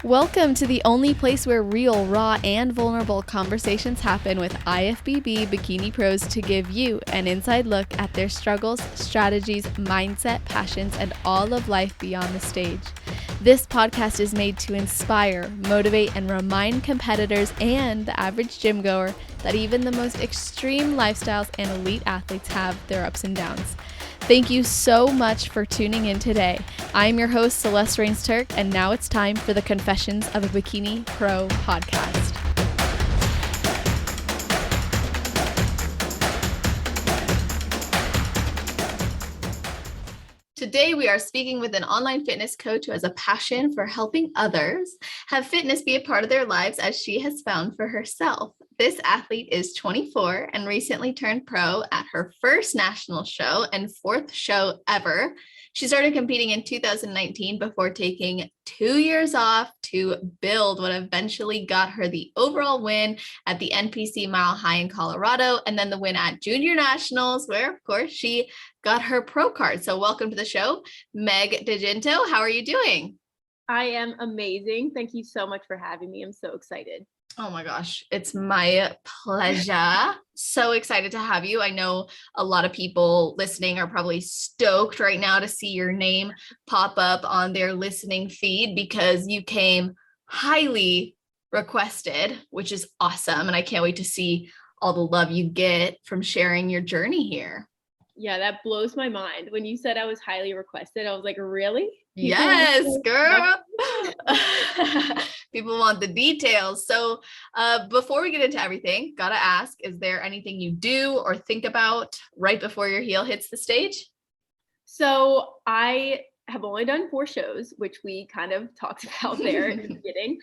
Welcome to the only place where real, raw, and vulnerable conversations happen with IFBB Bikini Pros to give you an inside look at their struggles, strategies, mindset, passions, and all of life beyond the stage. This podcast is made to inspire, motivate, and remind competitors and the average gym goer that even the most extreme lifestyles and elite athletes have their ups and downs. Thank you so much for tuning in today. I'm your host, Celeste Rains-Turk, and now it's time for the Confessions of a Bikini Pro podcast. Today, we are speaking with an online fitness coach who has a passion for helping others have fitness be a part of their lives as she has found for herself. This athlete is 24 and recently turned pro at her first national show and fourth show ever. She started competing in 2019 before taking 2 years off to build what eventually got her the overall win at the NPC Mile High in Colorado, and then the win at Junior Nationals, where, of course, she got her pro card. So welcome to the show, Meg DGinto. How are you doing? I am amazing. Thank you so much for having me. I'm so excited. Oh my gosh, it's my pleasure. So excited to have you. I know a lot of people listening are probably stoked right now to see your name pop up on their listening feed because you came highly requested, which is awesome. And I can't wait to see all the love you get from sharing your journey here. Yeah, that blows my mind. When you said I was highly requested, I was like, really? Yes, girl. People want the details. So before we get into everything, gotta ask, is there anything you do or think about right before your heel hits the stage? So I have only done 4 shows, which we kind of talked about there in the beginning.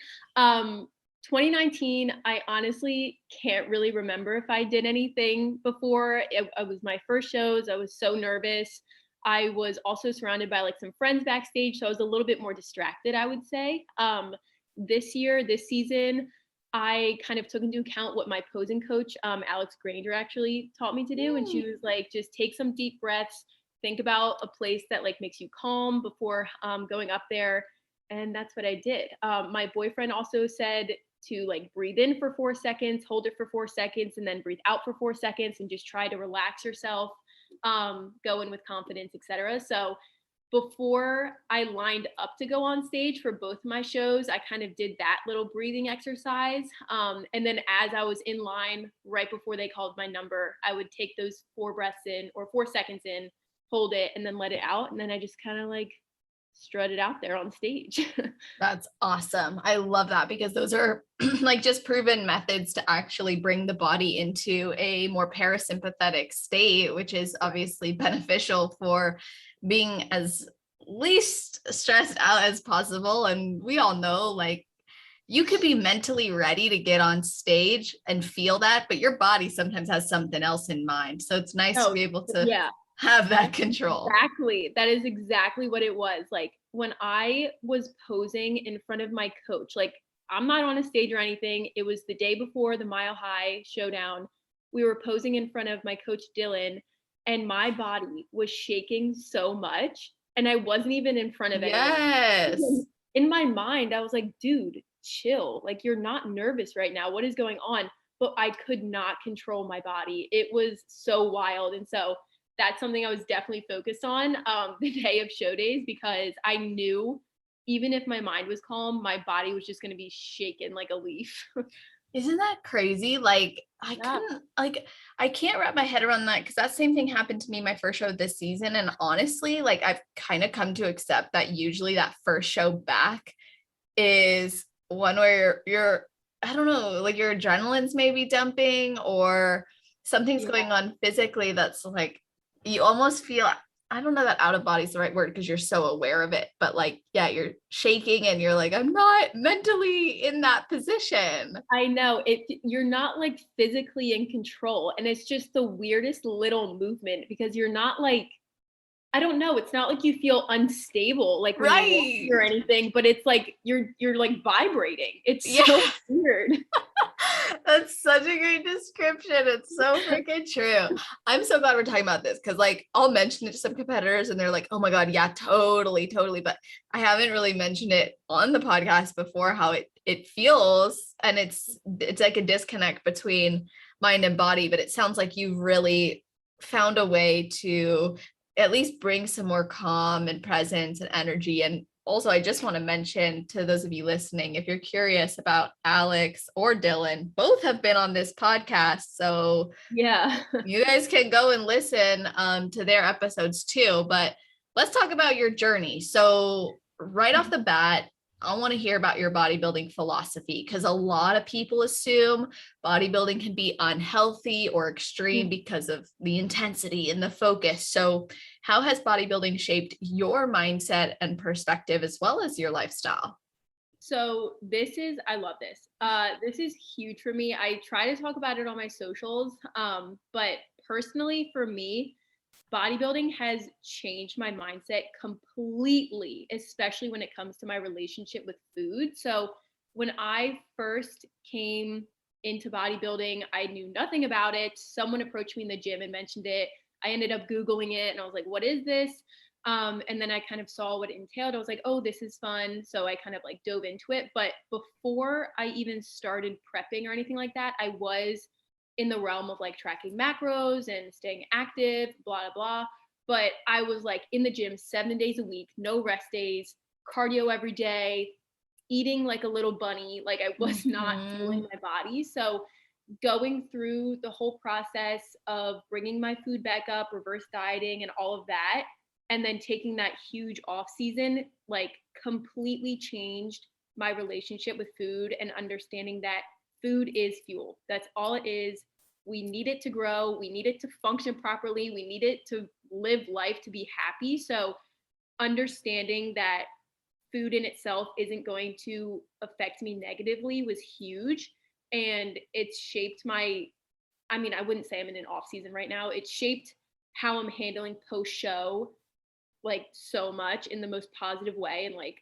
2019, I honestly can't really remember if I did anything before. It was my first shows. I was so nervous. I was also surrounded by like some friends backstage, so I was a little bit more distracted, I would say. This season, I kind of took into account what my posing coach, Alex Granger, actually taught me to do. And she was like, just take some deep breaths, think about a place that like makes you calm before going up there. And that's what I did. My boyfriend also said to like breathe in for 4 seconds, hold it for 4 seconds, and then breathe out for 4 seconds and just try to relax yourself, go in with confidence, etc. So before I lined up to go on stage for both my shows, I kind of did that little breathing exercise. And then as I was in line right before they called my number, I would take those 4 breaths in or 4 seconds in, hold it, and then let it out. And then I just kind of like strutted out there on stage. That's awesome. I love that because those are like just proven methods to actually bring the body into a more parasympathetic state, which is obviously beneficial for being as least stressed out as possible. And we all know, like, you could be mentally ready to get on stage and feel that, but your body sometimes has something else in mind. So it's nice to be able to have that control. Exactly. That is exactly what it was. Like when I was posing in front of my coach, like I'm not on a stage or anything. It was the day before the Mile High showdown. We were posing in front of my coach, Dylan, and my body was shaking so much. And I wasn't even in front of anyone. Yes. In my mind, I was like, dude, chill. Like you're not nervous right now. What is going on? But I could not control my body. It was so wild. And so that's something I was definitely focused on the day of show days, because I knew even if my mind was calm, my body was just going to be shaken like a leaf. Isn't that crazy? Like I can't wrap my head around that because that same thing happened to me my first show this season. And honestly, like I've kind of come to accept that usually that first show back is one where you're, I don't know, like your adrenaline's maybe dumping or something's going on physically that's like, you almost feel, I don't know that out of body is the right word because you're so aware of it, but like, yeah, you're shaking and you're like, I'm not mentally in that position. I know you're not like physically in control. And it's just the weirdest little movement because you're not like I don't know. It's not like you feel unstable, like when you're walking Right. or anything, but it's like you're like vibrating. It's Yeah. so weird. That's such a great description. It's so freaking true. I'm so glad we're talking about this because, like, I'll mention it to some competitors and they're like, oh my God, yeah, totally, totally. But I haven't really mentioned it on the podcast before how it feels. And it's like a disconnect between mind and body. But it sounds like you've really found a way to at least bring some more calm and presence and energy. And also, I just want to mention to those of you listening, if you're curious about Alex or Dylan, both have been on this podcast. So Yeah. you guys can go and listen to their episodes too. But let's talk about your journey. So right off the bat, I want to hear about your bodybuilding philosophy because a lot of people assume bodybuilding can be unhealthy or extreme because of the intensity and the focus. So how has bodybuilding shaped your mindset and perspective as well as your lifestyle? So I love this. This is huge for me. I try to talk about it on my socials. But personally for me, bodybuilding has changed my mindset completely, especially when it comes to my relationship with food. So when I first came into bodybuilding, I knew nothing about it. Someone approached me in the gym and mentioned it. I ended up Googling it and I was like, what is this? And then I kind of saw what it entailed. I was like, oh, this is fun. So I kind of like dove into it. But before I even started prepping or anything like that, I was in the realm of like tracking macros and staying active, blah, blah, blah. But I was like in the gym 7 days a week, no rest days, cardio every day, eating like a little bunny. Like I was not fueling my body. So going through the whole process of bringing my food back up, reverse dieting and all of that, and then taking that huge off season, like completely changed my relationship with food and understanding that food is fuel. That's all it is. We need it to grow. We need it to function properly. We need it to live life, to be happy. So understanding that food in itself isn't going to affect me negatively was huge. And it's shaped I mean, I wouldn't say I'm in an off season right now. It shaped how I'm handling post show like so much in the most positive way. And like,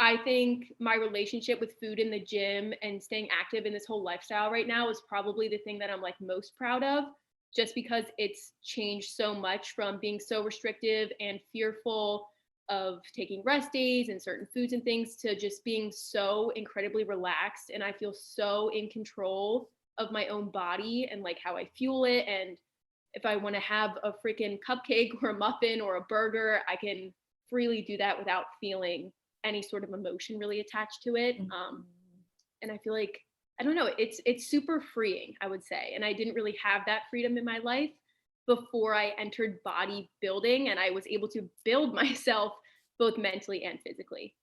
I think my relationship with food in the gym and staying active in this whole lifestyle right now is probably the thing that I'm like most proud of, just because it's changed so much from being so restrictive and fearful of taking rest days and certain foods and things to just being so incredibly relaxed. And I feel so in control of my own body and like how I fuel it. And if I want to have a freaking cupcake or a muffin or a burger, I can freely do that without feeling any sort of emotion really attached to it. And I feel like, I don't know, it's super freeing, I would say. And I didn't really have that freedom in my life before I entered bodybuilding, and I was able to build myself both mentally and physically.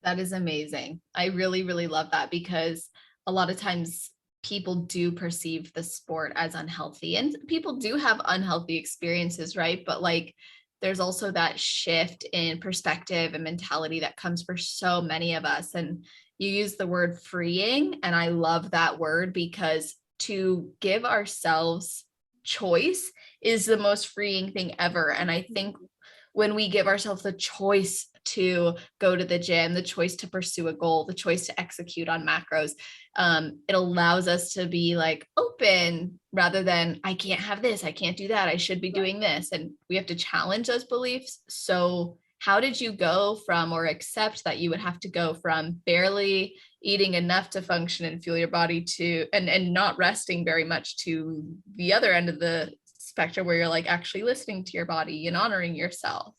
That is amazing. I really, really love that because a lot of times people do perceive the sport as unhealthy and people do have unhealthy experiences, right? But like there's also that shift in perspective and mentality that comes for so many of us. And you use the word freeing, and I love that word because to give ourselves choice is the most freeing thing ever. And I think when we give ourselves the choice to go to the gym, the choice to pursue a goal, the choice to execute on macros, it allows us to be like open rather than I can't have this, I can't do that, I should be doing this. And we have to challenge those beliefs. So how did you go from or accept that you would have to go from barely eating enough to function and fuel your body to and not resting very much to the other end of the spectrum where you're like actually listening to your body and honoring yourself?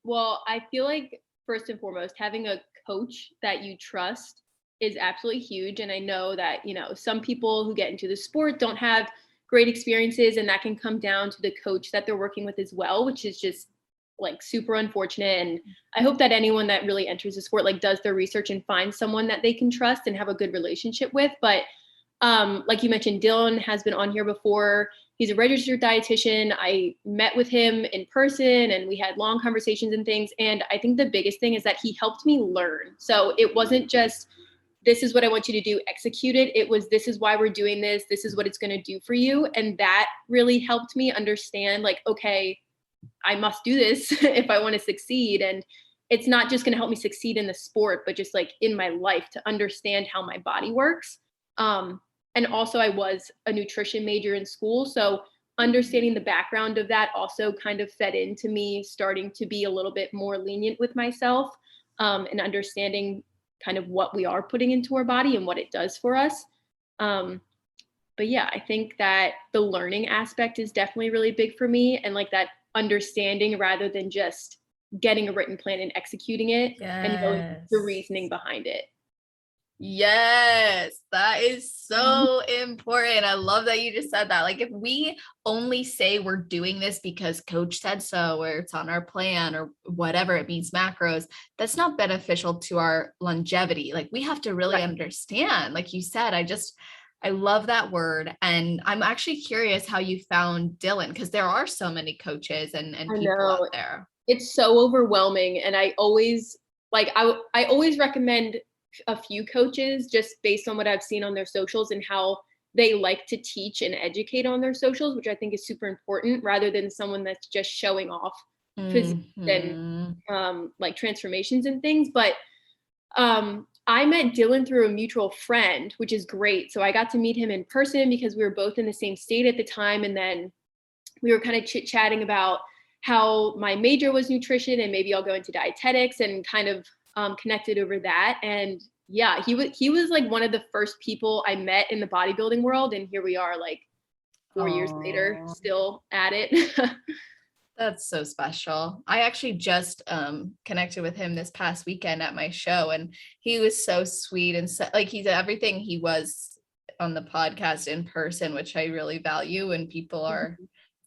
Well, I feel like first and foremost, having a coach that you trust is absolutely huge. And I know that, some people who get into the sport don't have great experiences, and that can come down to the coach that they're working with as well, which is just like super unfortunate. And I hope that anyone that really enters the sport like does their research and finds someone that they can trust and have a good relationship with. But like you mentioned, Dylan has been on here before. He's a registered dietitian. I met with him in person and we had long conversations and things. And I think the biggest thing is that he helped me learn. So it wasn't just, this is what I want you to do, execute it. It was, this is why we're doing this. This is what it's going to do for you. And that really helped me understand like, okay, I must do this if I want to succeed. And it's not just going to help me succeed in the sport, but just like in my life to understand how my body works. And also I was a nutrition major in school. So understanding the background of that also kind of fed into me starting to be a little bit more lenient with myself, and understanding kind of what we are putting into our body and what it does for us. But yeah, I think that the learning aspect is definitely really big for me, and like that understanding rather than just getting a written plan and executing it and knowing the reasoning behind it. Yes, that is so important. I love that you just said that. Like if we only say we're doing this because coach said so, or it's on our plan or whatever, it means macros, that's not beneficial to our longevity. Like we have to really understand, like you said, I love that word. And I'm actually curious how you found Dylan, because there are so many coaches and people out there. It's so overwhelming. And I always recommend a few coaches just based on what I've seen on their socials and how they like to teach and educate on their socials, which I think is super important, rather than someone that's just showing off physique and like transformations and things. But I met Dylan through a mutual friend, which is great. So I got to meet him in person because we were both in the same state at the time. And then we were kind of chit-chatting about how my major was nutrition and maybe I'll go into dietetics, and kind of connected over that. And yeah, he was like one of the first people I met in the bodybuilding world. And here we are like 4 years later, still at it. That's so special. I actually just connected with him this past weekend at my show, and he was so sweet and so, like he's everything he was on the podcast in person, which I really value when people are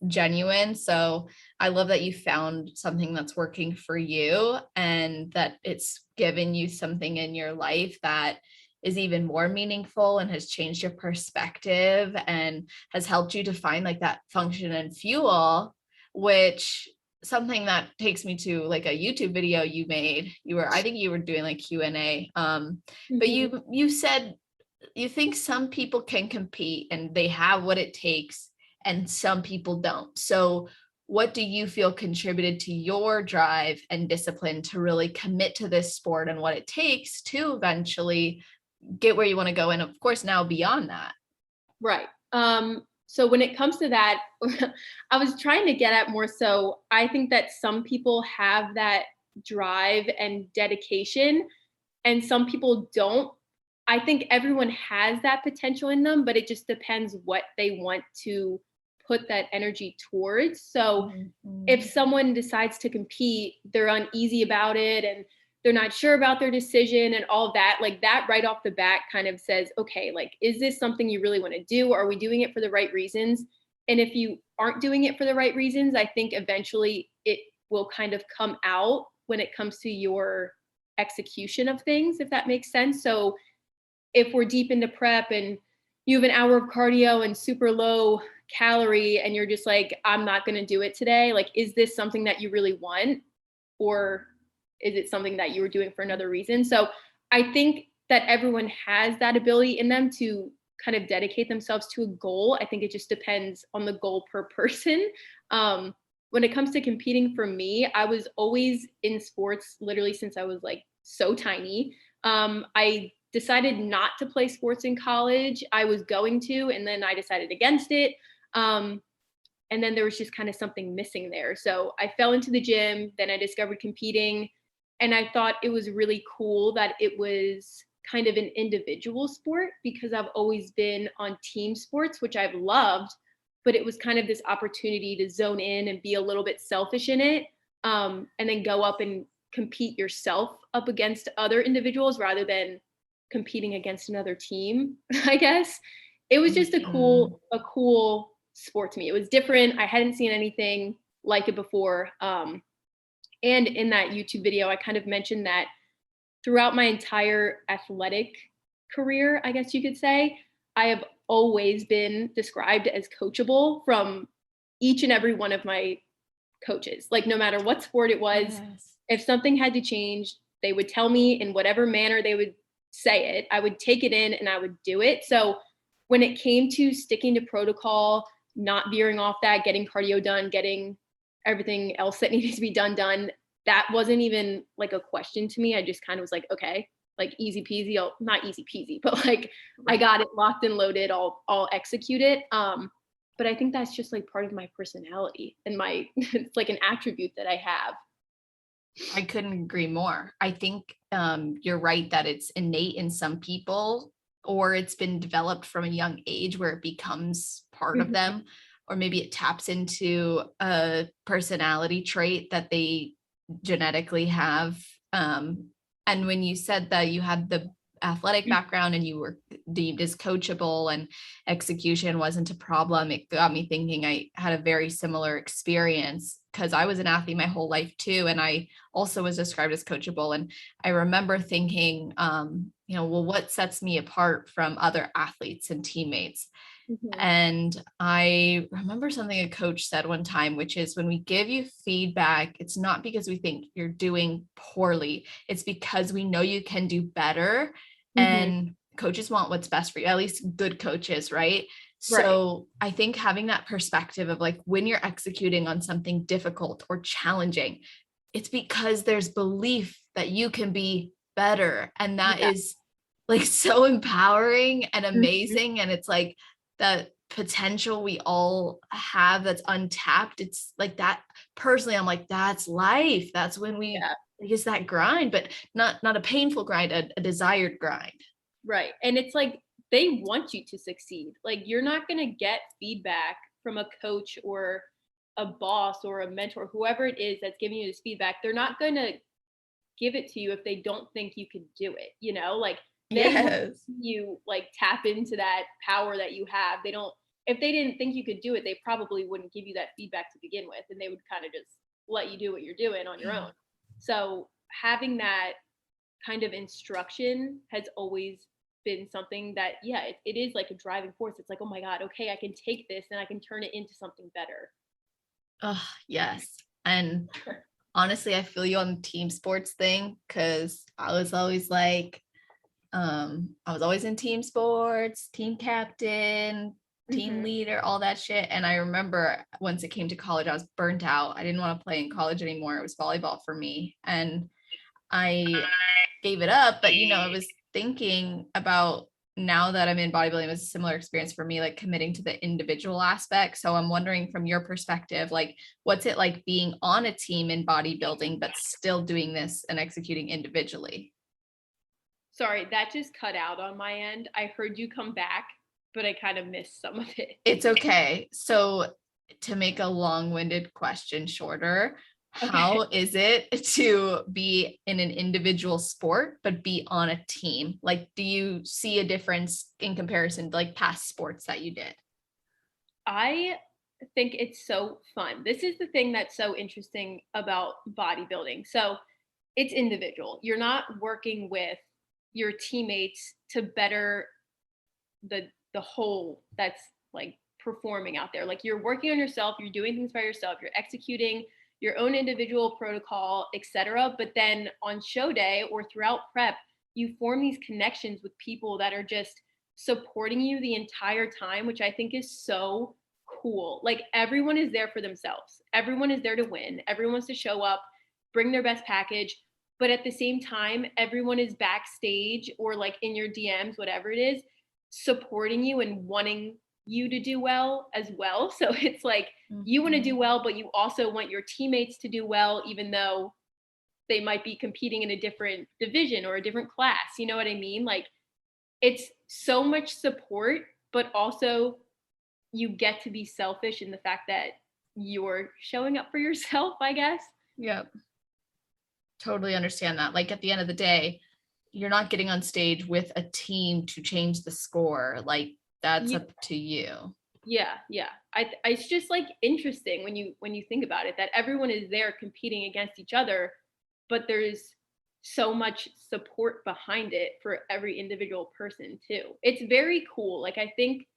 genuine. So I love that you found something that's working for you and that it's given you something in your life that is even more meaningful and has changed your perspective and has helped you to find like that function and fuel, which something that takes me to like a YouTube video you made. I think you were doing like Q&A. But you said you think some people can compete and they have what it takes and some people don't. So what do you feel contributed to your drive and discipline to really commit to this sport and what it takes to eventually get where you want to go? And of course, now beyond that. Right. So when it comes to that, I was trying to get at more. So I think that some people have that drive and dedication and some people don't. I think everyone has that potential in them, but it just depends what they want to put that energy towards. So if someone decides to compete, they're uneasy about it and they're not sure about their decision and all of that, like that right off the bat kind of says, okay, like, is this something you really want to do? Are we doing it for the right reasons? And if you aren't doing it for the right reasons, I think eventually it will kind of come out when it comes to your execution of things, if that makes sense. So if we're deep into prep and you have an hour of cardio and super low calorie and you're just like, I'm not going to do it today. Like, is this something that you really want? Or is it something that you were doing for another reason? So I think that everyone has that ability in them to kind of dedicate themselves to a goal. I think it just depends on the goal per person. When it comes to competing for me, I was always in sports literally since I was like so tiny. I decided not to play sports in college. I was going to, and then I decided against it. And then there was just kind of something missing there. So I fell into the gym, then I discovered competing. And I thought it was really cool that it was kind of an individual sport because I've always been on team sports, which I've loved, but it was kind of this opportunity to zone in and be a little bit selfish in it. And then go up and compete yourself up against other individuals rather than competing against another team, I guess. It was just a cool sport to me. It was different. I hadn't seen anything like it before. And in that YouTube video, I kind of mentioned that throughout my entire athletic career, I guess you could say, I have always been described as coachable from each and every one of my coaches. Like no matter what sport it was, if something had to change, they would tell me in whatever manner they would say it. I would take it in and I would do it. So when it came to sticking to protocol, not veering off that, getting cardio done, getting everything else that needed to be done. That wasn't even like a question to me. I just kind of was like, okay, like easy peasy, not easy peasy, but like I got it locked and loaded, I'll execute it. But I think that's just like part of my personality and my it's like an attribute that I have. I couldn't agree more. I think you're right that it's innate in some people, or it's been developed from a young age where it becomes part of them, or maybe it taps into a personality trait that they genetically have. And when you said that you had the athletic background and you were deemed as coachable and execution wasn't a problem, it got me thinking I had a very similar experience because I was an athlete my whole life too. And I also was described as coachable. And I remember thinking, well, what sets me apart from other athletes and teammates? And I remember something a coach said one time, which is when we give you feedback, it's not because we think you're doing poorly. It's because we know you can do better. And coaches want what's best for you, at least good coaches, right? So I think having that perspective of like when you're executing on something difficult or challenging, it's because there's belief that you can be better. And that is like so empowering and amazing. And it's like that potential we all have that's untapped. It's like that personally, I'm like, that's life. That's when we it's that grind, but not a painful grind, a desired grind. Right. And it's like they want you to succeed. Like you're not going to get feedback from a coach or a boss or a mentor, whoever it is that's giving you this feedback. They're not going to give it to you if they don't think you could do it, like they want you like tap into that power that you have. They don't, if they didn't think you could do it, they probably wouldn't give you that feedback to begin with, and they would kind of just let you do what you're doing on your own. So having that kind of instruction has always been something that, it is like a driving force. It's like, oh my God, okay, I can take this and I can turn it into something better. Oh, yes. And honestly, I feel you on the team sports thing, because I was always like, I was always in team sports, team captain, team leader, all that shit. And I remember once it came to college, I was burnt out. I didn't want to play in college anymore. It was volleyball for me. And I gave it up. But, I was thinking about now that I'm in bodybuilding, it was a similar experience for me, like committing to the individual aspect. So I'm wondering from your perspective, like, what's it like being on a team in bodybuilding, but still doing this and executing individually? Sorry, that just cut out on my end. I heard you come back, but I kind of missed some of it. It's okay. So to make a long-winded question shorter, how is it to be in an individual sport, but be on a team? Like, do you see a difference in comparison to like past sports that you did? I think it's so fun. This is the thing that's so interesting about bodybuilding. So it's individual. You're not working with your teammates to better the whole that's like performing out there. Like you're working on yourself, you're doing things by yourself, you're executing your own individual protocol, etc. But then on show day or throughout prep, you form these connections with people that are just supporting you the entire time, which I think is so cool. Like everyone is there for themselves. Everyone is there to win. Everyone wants to show up, bring their best package. But at the same time, everyone is backstage or like in your DMs, whatever it is, supporting you and wanting you to do well as well. So it's like you want to do well, but you also want your teammates to do well, even though they might be competing in a different division or a different class. You know what I mean? Like it's so much support, but also you get to be selfish in the fact that you're showing up for yourself, I guess. Yep. Totally understand that. Like at the end of the day, you're not getting on stage with a team to change the score. Like that's up to you. Yeah. It's just like interesting when you think about it, that everyone is there competing against each other, but there's so much support behind it for every individual person too. It's very cool. Like I think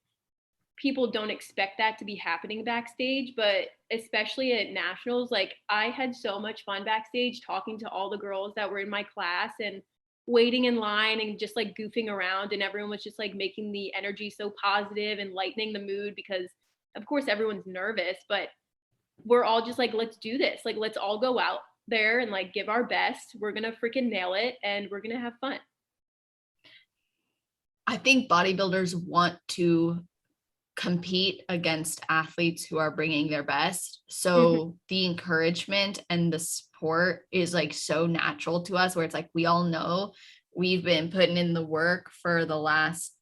people don't expect that to be happening backstage, but especially at nationals, like I had so much fun backstage talking to all the girls that were in my class and waiting in line and just like goofing around, and everyone was just like making the energy so positive and lightening the mood, because of course everyone's nervous, but we're all just like, let's do this. Like, let's all go out there and like give our best. We're going to freaking nail it and we're going to have fun. I think bodybuilders want to compete against athletes who are bringing their best. So the encouragement and the support is like so natural to us, where it's like we all know we've been putting in the work for the last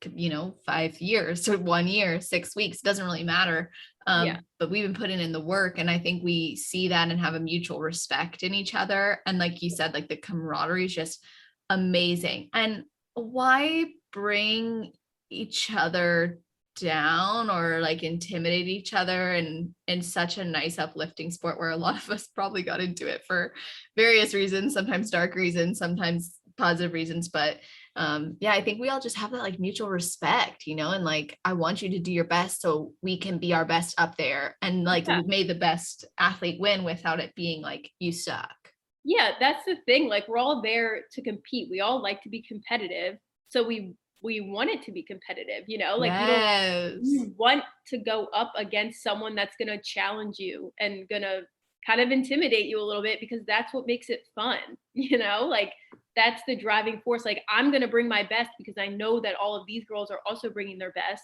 5 years or 1 year, 6 weeks, doesn't really matter. But we've been putting in the work, and I think we see that and have a mutual respect in each other. And like you said, like the camaraderie is just amazing. And why bring each other down or like intimidate each other in such a nice uplifting sport where a lot of us probably got into it for various reasons, sometimes dark reasons, sometimes positive reasons, but I think we all just have that like mutual respect, and like I want you to do your best so we can be our best up there, and like may the best athlete win without it being like you suck. Yeah, that's the thing. Like, we're all there to compete. We all like to be competitive. So we want it to be competitive, like you want to go up against someone that's going to challenge you and going to kind of intimidate you a little bit, because that's what makes it fun. Like that's the driving force. Like, I'm going to bring my best because I know that all of these girls are also bringing their best,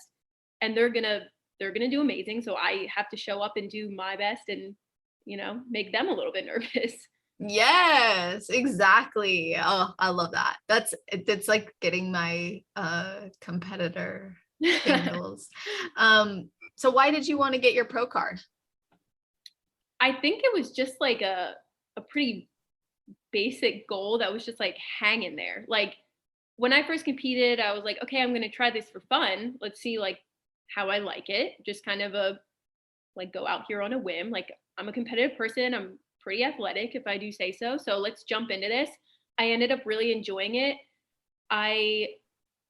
and they're going to do amazing. So I have to show up and do my best and, make them a little bit nervous. Yes, exactly. Oh, I love that. It's like getting my competitor tingles. So why did you want to get your pro card? I think it was just like a pretty basic goal that was just like hanging there. Like, when I first competed, I was like, okay, I'm going to try this for fun. Let's see like how I like it. Just kind of a like go out here on a whim. Like, I'm a competitive person. I'm pretty athletic if I do say so. So let's jump into this. I ended up really enjoying it. I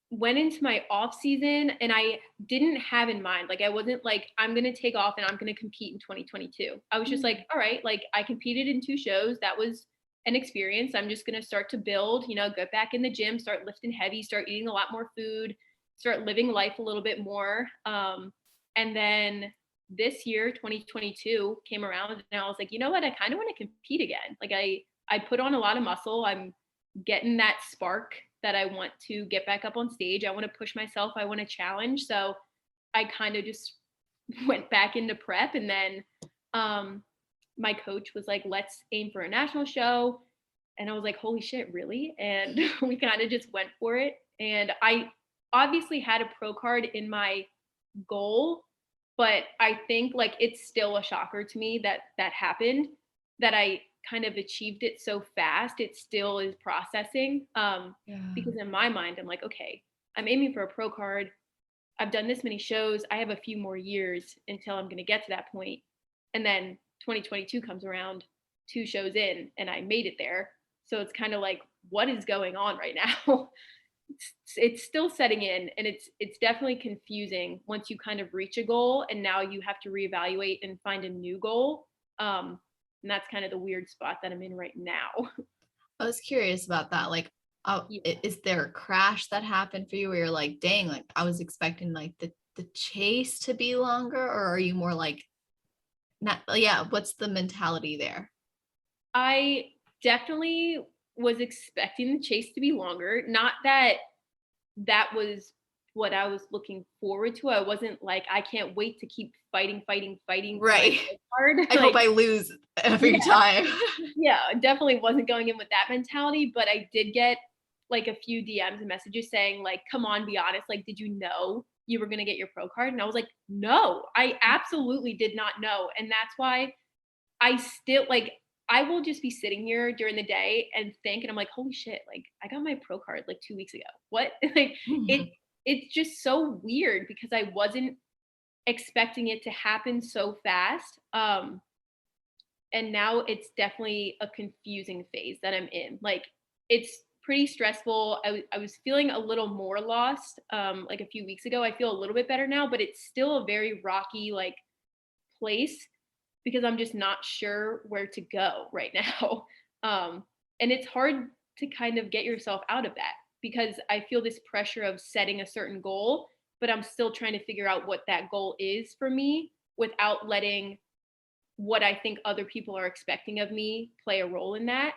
went into my off season and I didn't have in mind, like I wasn't like, I'm going to take off and I'm going to compete in 2022. I was just like, all right, like I competed in 2 shows. That was an experience. I'm just going to start to build, get back in the gym, start lifting heavy, start eating a lot more food, start living life a little bit more. And then this year, 2022 came around and I was like, you know what? I kind of want to compete again. Like I put on a lot of muscle. I'm getting that spark that I want to get back up on stage. I want to push myself. I want to challenge. So I kind of just went back into prep. And then my coach was like, let's aim for a national show. And I was like, holy shit, really? And we kind of just went for it. And I obviously had a pro card in my goal, but I think like it's still a shocker to me that happened, that I kind of achieved it so fast. It still is processing. Because in my mind, I'm like, okay, I'm aiming for a pro card. I've done this many shows. I have a few more years until I'm going to get to that point. And then 2022 comes around, 2 shows in, and I made it there. So it's kind of like, what is going on right now? It's still setting in, and it's definitely confusing once you kind of reach a goal and now you have to reevaluate and find a new goal. And that's kind of the weird spot that I'm in right now. I was curious about that. Like, is there a crash that happened for you where you're like, dang, like I was expecting like the chase to be longer, or are you more like, not, what's the mentality there? I definitely was expecting the chase to be longer. Not that that was what I was looking forward to. I wasn't like, I can't wait to keep fighting. Right. Hard. I hope I lose every time. Yeah, definitely wasn't going in with that mentality, but I did get like a few DMs and messages saying like, come on, be honest. Like, did you know you were going to get your pro card? And I was like, no, I absolutely did not know. And that's why I still like, I will just be sitting here during the day and think, and I'm like, holy shit, like I got my pro card like 2 weeks ago. What? Like it's just so weird because I wasn't expecting it to happen so fast. And now it's definitely a confusing phase that I'm in. Like, it's pretty stressful. I was feeling a little more lost like a few weeks ago. I feel a little bit better now, but it's still a very rocky like place because I'm just not sure where to go right now. And it's hard to kind of get yourself out of that because I feel this pressure of setting a certain goal, but I'm still trying to figure out what that goal is for me without letting what I think other people are expecting of me play a role in that.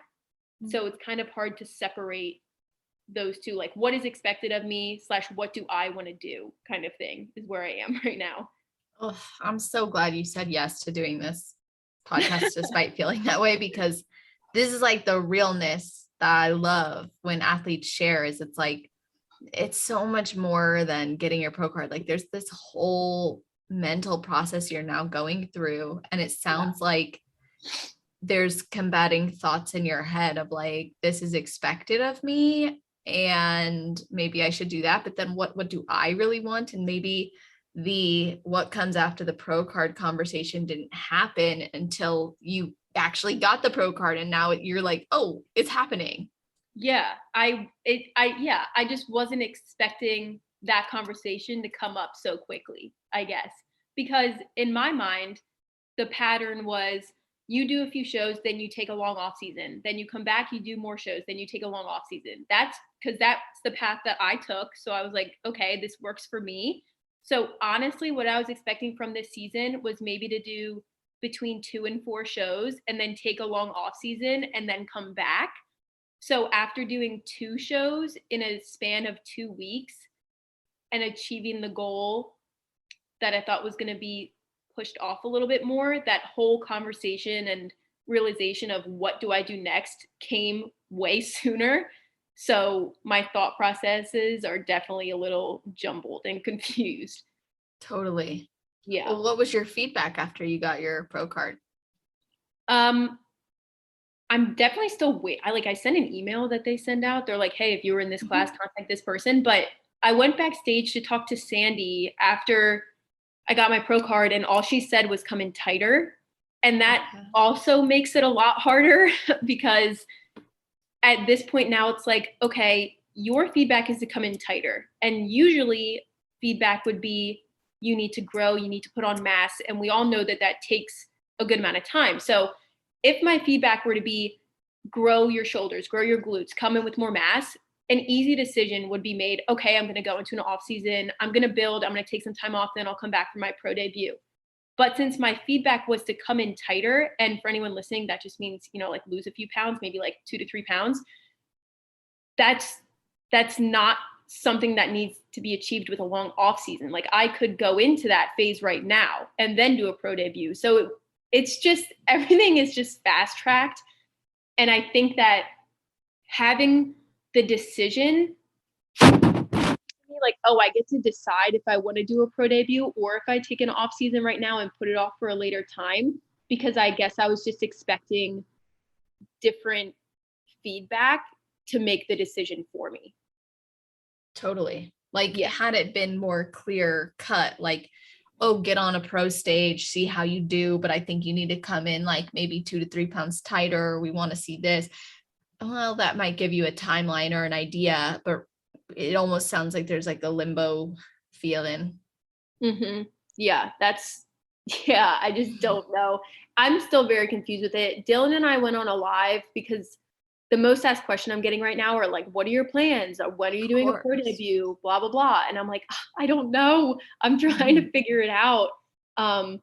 So it's kind of hard to separate those two, like what is expected of me / what do I want to do kind of thing is where I am right now. Oh, I'm so glad you said yes to doing this podcast despite feeling that way, because this is like the realness that I love when athletes share. Is it's like, it's so much more than getting your pro card. Like there's this whole mental process you're now going through. And it sounds like there's combating thoughts in your head of like, this is expected of me and maybe I should do that. But then what do I really want? And maybe what comes after the pro card conversation didn't happen until you actually got the pro card. And now you're like, oh, it's happening. Yeah. I just wasn't expecting that conversation to come up so quickly, I guess, because in my mind, the pattern was you do a few shows, then you take a long off season, then you come back, you do more shows, then you take a long off season. That's the path that I took. So I was like, okay, this works for me. So honestly, what I was expecting from this season was maybe to do between 2 and 4 shows and then take a long off season and then come back. So after doing 2 shows in a span of 2 weeks and achieving the goal that I thought was going to be pushed off a little bit more, that whole conversation and realization of what do I do next came way sooner. So my thought processes are definitely a little jumbled and confused. Totally. Yeah. Well, what was your feedback after you got your pro card? I'm definitely still I sent an email that they send out. They're like, hey, if you were in this class, contact this person. But I went backstage to talk to Sandy after I got my pro card, and all she said was come in tighter. And that also makes it a lot harder because at this point now it's like, okay, your feedback is to come in tighter. And usually feedback would be, you need to grow, you need to put on mass. And we all know that that takes a good amount of time. So if my feedback were to be grow your shoulders, grow your glutes, come in with more mass, an easy decision would be made. Okay, I'm going to go into an off season. I'm going to build. I'm going to take some time off. Then I'll come back for my pro debut. But since my feedback was to come in tighter, and for anyone listening, that just means, like lose a few pounds, maybe like 2 to 3 pounds. That's not something that needs to be achieved with a long off season. Like I could go into that phase right now and then do a pro debut. So it's just, everything is just fast tracked. And I think that having the decision, like, oh, I get to decide if I want to do a pro debut or if I take an off season right now and put it off for a later time, because I guess I was just expecting different feedback to make the decision for me. Totally. Like, had it been more clear cut, like, oh, get on a pro stage, see how you do, but I think you need to come in like maybe 2 to 3 pounds tighter. We want to see this. Well, that might give you a timeline or an idea, but it almost sounds like there's like a limbo feeling. Yeah, I just don't know. I'm still very confused with it. Dylan and I went on a live because the most asked question I'm getting right now are like, what are your plans? Or when are you doing a pro debut? Blah, blah, blah. And I'm like, I don't know. I'm trying to figure it out. And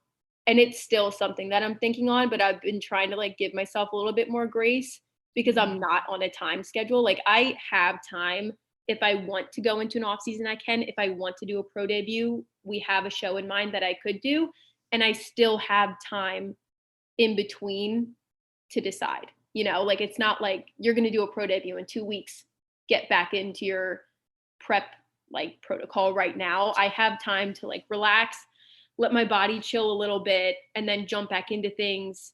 it's still something that I'm thinking on, but I've been trying to like give myself a little bit more grace because I'm not on a time schedule. Like I have time. If I want to go into an off season, I can. If I want to do a pro debut, we have a show in mind that I could do. And I still have time in between to decide. Like it's not like you're going to do a pro debut in 2 weeks, get back into your prep like protocol right now. I have time to like relax, let my body chill a little bit, and then jump back into things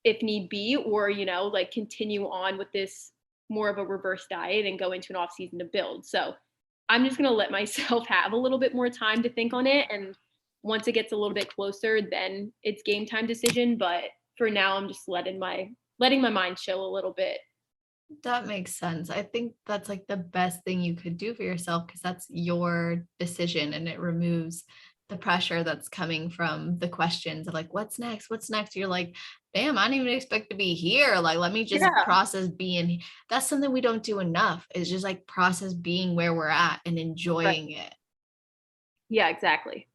if need be, or, like continue on with this more of a reverse diet and go into an off season to build. So I'm just going to let myself have a little bit more time to think on it. And once it gets a little bit closer, then it's game time decision. But for now, I'm just letting my mind chill a little bit. That makes sense. I think that's like the best thing you could do for yourself because that's your decision and it removes the pressure that's coming from the questions of like, what's next? What's next? You're like, damn, I didn't even expect to be here. Like, let me just process being. That's something we don't do enough. Is just like process being where we're at and enjoying it. Yeah, exactly.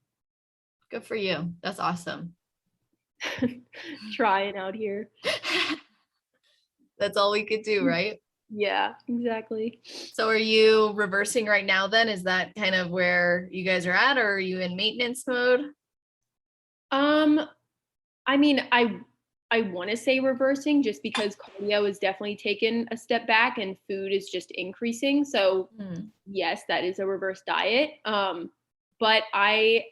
Good for you. That's awesome. Trying out here. That's all we could do, right? Yeah, exactly. So are you reversing right now then? Is that kind of where you guys are at, or are you in maintenance mode? Um, I mean, I want to say reversing just because cardio is definitely taken a step back and food is just increasing. So yes, that is a reverse diet. But I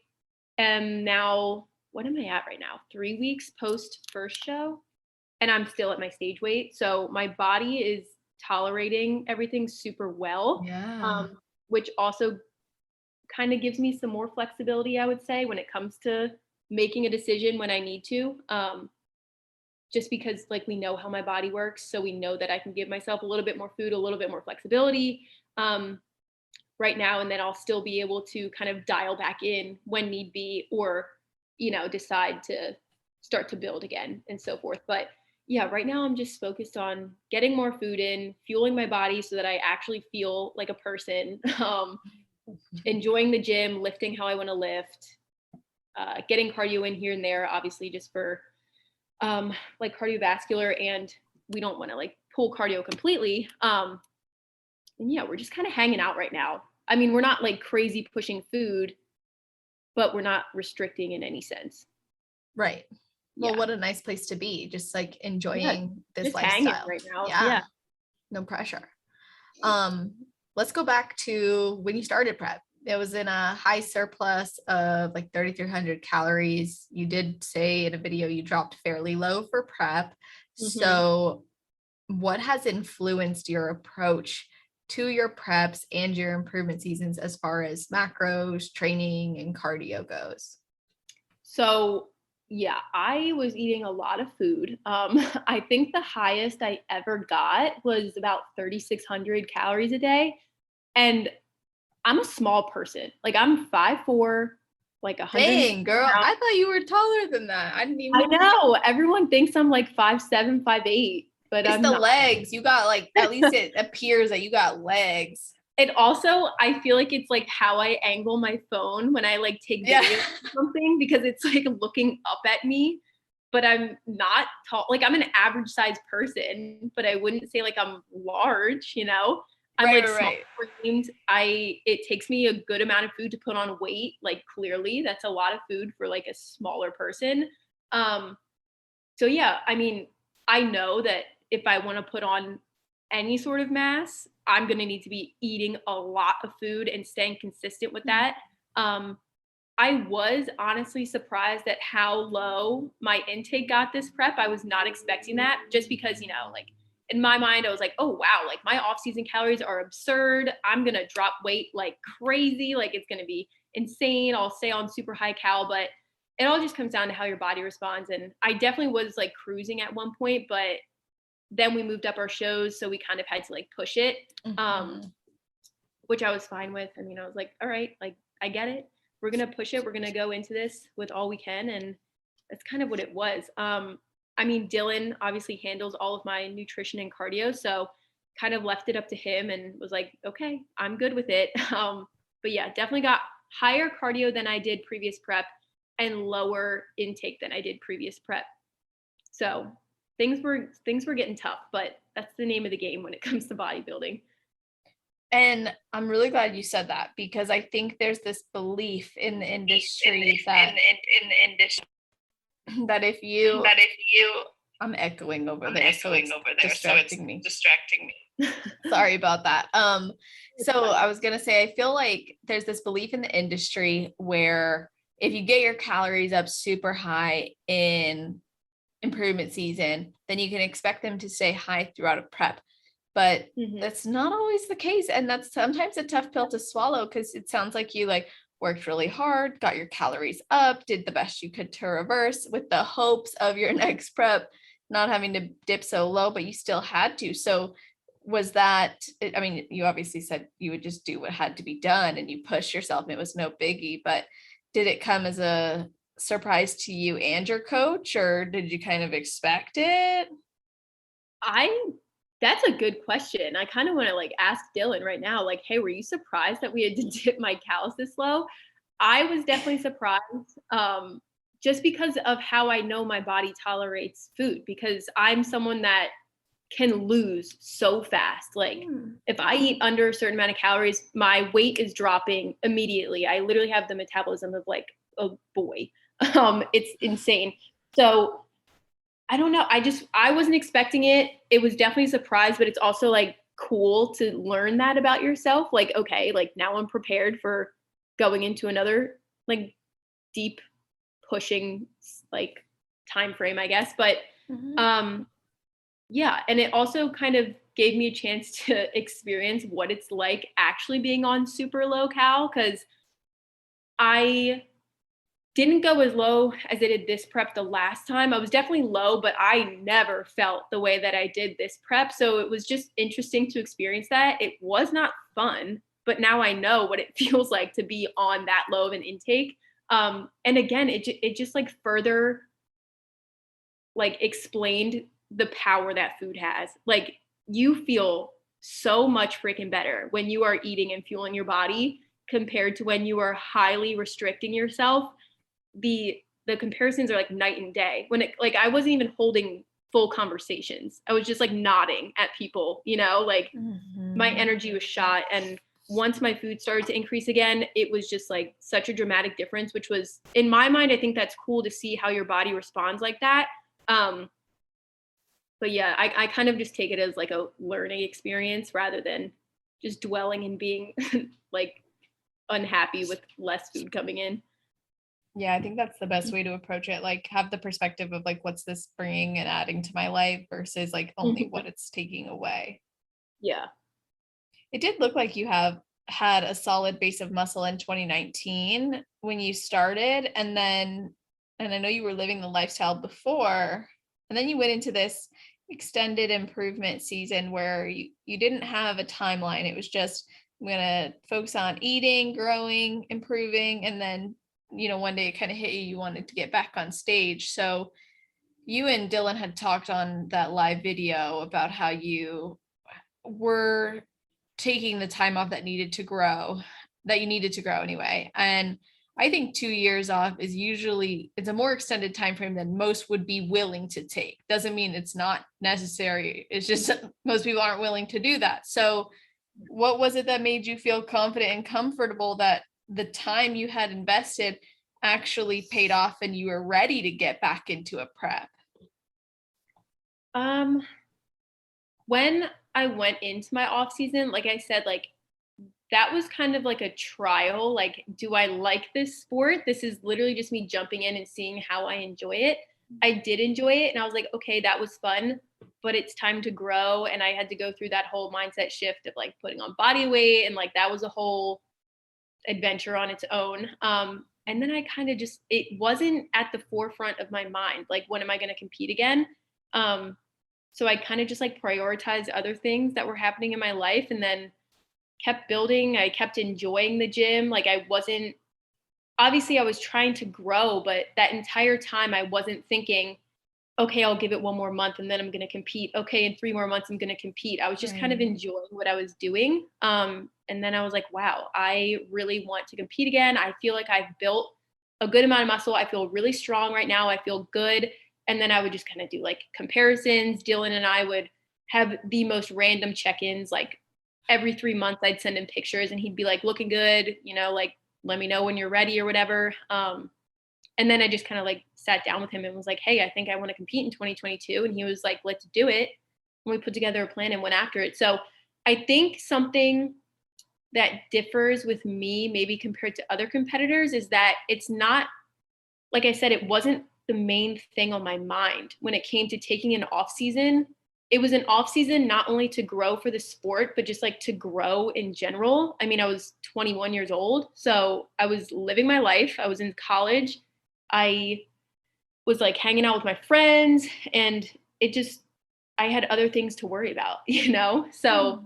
am now, what am I at right now? 3 weeks post first show, and I'm still at my stage weight. So my body is tolerating everything super well, Yeah. which also kind of gives me some more flexibility, I would say, when it comes to making a decision when I need to. Just because like we know how my body works, so we know that I can give myself a little bit more food, a little bit more flexibility right now, and then I'll still be able to kind of dial back in when need be, or decide to start to build again and so forth. But yeah, right now I'm just focused on getting more food in, fueling my body so that I actually feel like a person, enjoying the gym, lifting how I want to lift, getting cardio in here and there, obviously just for like cardiovascular, and we don't want to like pull cardio completely. And yeah, we're just kind of hanging out right now. I mean, we're not like crazy pushing food, but we're not restricting in any sense. Right. Well, Yeah. what a nice place to be. Just like enjoying this Just hanging lifestyle right now. Yeah. Yeah. No pressure. Let's go back to when you started prep. It was in a high surplus of like 3,300 calories. You did say in a video you dropped fairly low for prep. So what has influenced your approach to your preps and your improvement seasons as far as macros, training, and cardio goes? So yeah, I was eating a lot of food. I think the highest I ever got was about 3,600 calories a day. And I'm a small person. Like I'm 5'4", like 100. Dang, girl, I thought you were taller than that. I didn't even I know. Everyone thinks I'm like 5'7", 5'8", but It's I'm the not. legs. You got like, at least it appears that you got legs. And also, I feel like it's like how I angle my phone when I like take videos or something, because it's like looking up at me, but I'm not tall. Like I'm an average sized person, but I wouldn't say like I'm large, I'm like small framed. It takes me a good amount of food to put on weight. Like clearly that's a lot of food for like a smaller person. So yeah, I mean, I know that if I want to put on any sort of mass, I'm going to need to be eating a lot of food and staying consistent with that. I was honestly surprised at how low my intake got this prep. I was not expecting that, just because, like in my mind, I was like, oh, wow, like my off-season calories are absurd. I'm going to drop weight like crazy. Like it's going to be insane. I'll stay on super high cal, but it all just comes down to how your body responds. And I definitely was like cruising at one point, but then we moved up our shows, so we kind of had to like push it, which I was fine with. I mean, I was like, all right, like I get it. We're going to push it. We're going to go into this with all we can. And that's kind of what it was. I mean, Dylan obviously handles all of my nutrition and cardio, so kind of left it up to him and was like, okay, I'm good with it. But yeah, definitely got higher cardio than I did previous prep and lower intake than I did previous prep. So things were getting tough, but that's the name of the game when it comes to bodybuilding. And I'm really glad you said that, because I think there's this belief in the industry that if you I'm echoing over there, so it's distracting me. Sorry about that. So I was gonna say, I feel like there's this belief in the industry where if you get your calories up super high in improvement season, then you can expect them to stay high throughout a prep. But that's not always the case. And that's sometimes a tough pill to swallow, because it sounds like you like worked really hard, got your calories up, did the best you could to reverse with the hopes of your next prep not having to dip so low, but you still had to. So was that, I mean, you obviously said you would just do what had to be done and you pushed yourself and it was no biggie, but did it come as a surprise to you and your coach, or did you kind of expect it? That's a good question. I kind of want to like ask Dylan right now, like, hey, were you surprised that we had to dip my calories this low? I was definitely surprised. just because of how I know my body tolerates food, because I'm someone that can lose so fast. Like if I eat under a certain amount of calories, my weight is dropping immediately. I literally have the metabolism of like a boy. It's insane. So I don't know. I wasn't expecting it. It was definitely a surprise, but it's also like cool to learn that about yourself. Like, okay, like now I'm prepared for going into another like deep pushing like time frame, I guess. But yeah, and it also kind of gave me a chance to experience what it's like actually being on super low cal, because I didn't go as low as I did this prep the last time. I was definitely low, but I never felt the way that I did this prep. So it was just interesting to experience that. It was not fun, but now I know what it feels like to be on that low of an intake. And again, it just like further like explained the power that food has. Like you feel so much freaking better when you are eating and fueling your body compared to when you are highly restricting yourself. The comparisons are like night and day. When it like I wasn't even holding full conversations. I was just like nodding at people, you know, like my energy was shot. And once my food started to increase again, it was just like such a dramatic difference, which was in my mind, I think that's cool to see how your body responds like that. But yeah, I kind of just take it as like a learning experience rather than just dwelling and being like unhappy with less food coming in. Yeah, I think that's the best way to approach it. Like have the perspective of like, what's this bringing and adding to my life versus like only what it's taking away. Yeah. It did look like you have had a solid base of muscle in 2019 when you started. And I know you were living the lifestyle before, and then you went into this extended improvement season where you didn't have a timeline. It was just, I'm going to focus on eating, growing, improving. And then, one day it kind of hit you wanted to get back on stage. So you and Dylan had talked on that live video about how you were taking the time off that you needed to grow anyway. And I think 2 years off is it's a more extended time frame than most would be willing to take. Doesn't mean it's not necessary. It's just most people aren't willing to do that. So what was it that made you feel confident and comfortable that the time you had invested actually paid off and you were ready to get back into a prep? When I went into my off season, like I said, like that was kind of like a trial. Like, do I like this sport? This is literally just me jumping in and seeing how I enjoy it. I did enjoy it. And I was like, okay, that was fun, but it's time to grow. And I had to go through that whole mindset shift of like putting on body weight. And like, that was a whole adventure on its own. And then I kind of just, it wasn't at the forefront of my mind. Like, when am I going to compete again? So I kind of just like prioritized other things that were happening in my life, and then kept building. I kept enjoying the gym. Like obviously I was trying to grow, but that entire time I wasn't thinking, okay, I'll give it one more month and then I'm going to compete. Okay, in 3 more months, I'm going to compete. I was just kind of enjoying what I was doing. And then I was like, wow, I really want to compete again. I feel like I've built a good amount of muscle. I feel really strong right now. I feel good. And then I would just kind of do like comparisons. Dylan and I would have the most random check-ins. Like every 3 months I'd send him pictures and he'd be like, looking good, like, let me know when you're ready or whatever. And then I just kind of like sat down with him and was like, hey, I think I want to compete in 2022. And he was like, let's do it. And we put together a plan and went after it. So I think something that differs with me, maybe compared to other competitors, is that it's not, like I said, it wasn't the main thing on my mind when it came to taking an off season. It was an off season not only to grow for the sport, but just like to grow in general. I mean, I was 21 years old, so I was living my life. I was in college. I was like hanging out with my friends, and I had other things to worry about, So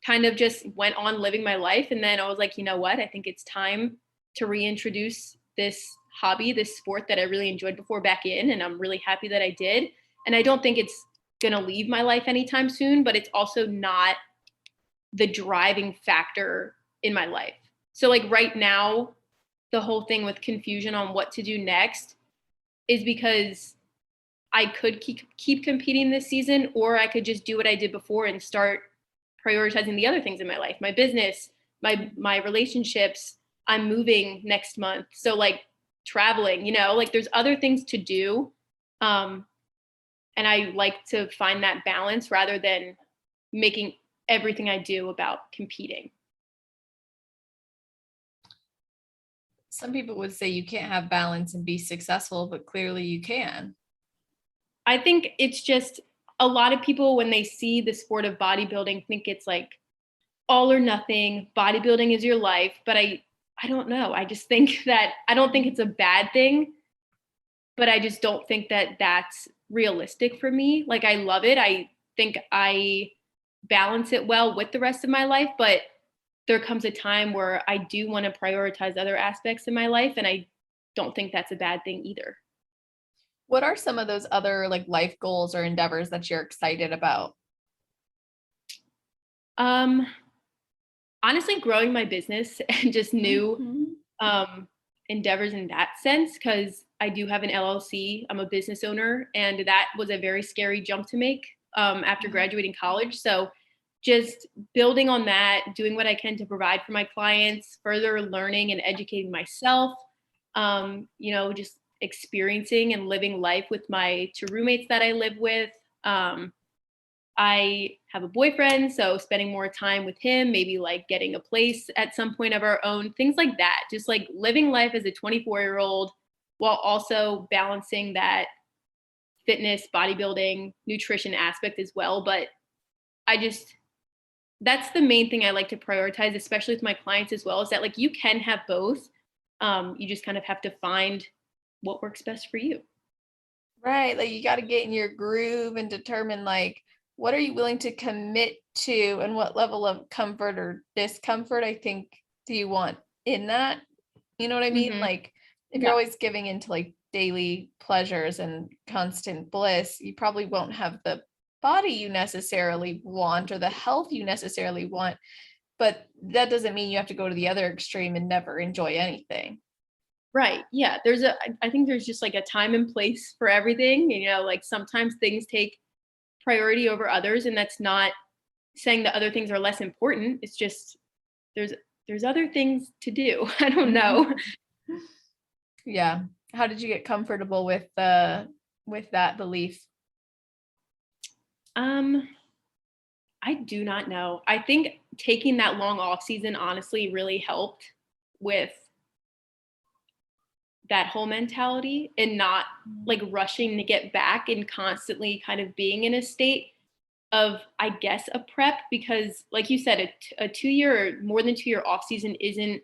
kind of just went on living my life. And then I was like, you know what? I think it's time to reintroduce this hobby, this sport that I really enjoyed before, back in. And I'm really happy that I did. And I don't think it's going to leave my life anytime soon, but it's also not the driving factor in my life. So like right now, the whole thing with confusion on what to do next, is because I could keep competing this season, or I could just do what I did before and start prioritizing the other things in my life, my business, my relationships. I'm moving next month. So like traveling, like there's other things to do. And I like to find that balance rather than making everything I do about competing. Some people would say you can't have balance and be successful, but clearly you can. I think it's just a lot of people, when they see the sport of bodybuilding, think it's like all or nothing. Bodybuilding is your life. But I don't know. I just think that I don't think it's a bad thing, but I just don't think that that's realistic for me. Like, I love it. I think I balance it well with the rest of my life, but there comes a time where I do want to prioritize other aspects in my life. And I don't think that's a bad thing either. What are some of those other like life goals or endeavors that you're excited about? Honestly, growing my business and just new endeavors in that sense, because I do have an LLC. I'm a business owner, and that was a very scary jump to make after graduating college. So just building on that, doing what I can to provide for my clients, further learning and educating myself, just experiencing and living life with my two roommates that I live with. I have a boyfriend, so spending more time with him, maybe like getting a place at some point of our own, things like that. Just like living life as a 24-year-old while also balancing that fitness, bodybuilding, nutrition aspect as well. But that's the main thing I like to prioritize, especially with my clients as well, is that like you can have both. You just kind of have to find what works best for you. Right. Like you got to get in your groove and determine like, what are you willing to commit to and what level of comfort or discomfort I think do you want in that? You know what I mean? Like if you're always giving into like daily pleasures and constant bliss, you probably won't have the body you necessarily want or the health you necessarily want. But that doesn't mean you have to go to the other extreme and never enjoy anything. Right. Yeah. I think there's just like a time and place for everything. Like sometimes things take priority over others, and that's not saying that other things are less important. It's just there's other things to do. I don't know. Yeah. How did you get comfortable with that belief? I do not know. I think taking that long off season honestly really helped with that whole mentality, and not like rushing to get back and constantly kind of being in a state of, I guess, a prep, because like you said, a 2-year or more than 2-year off season isn't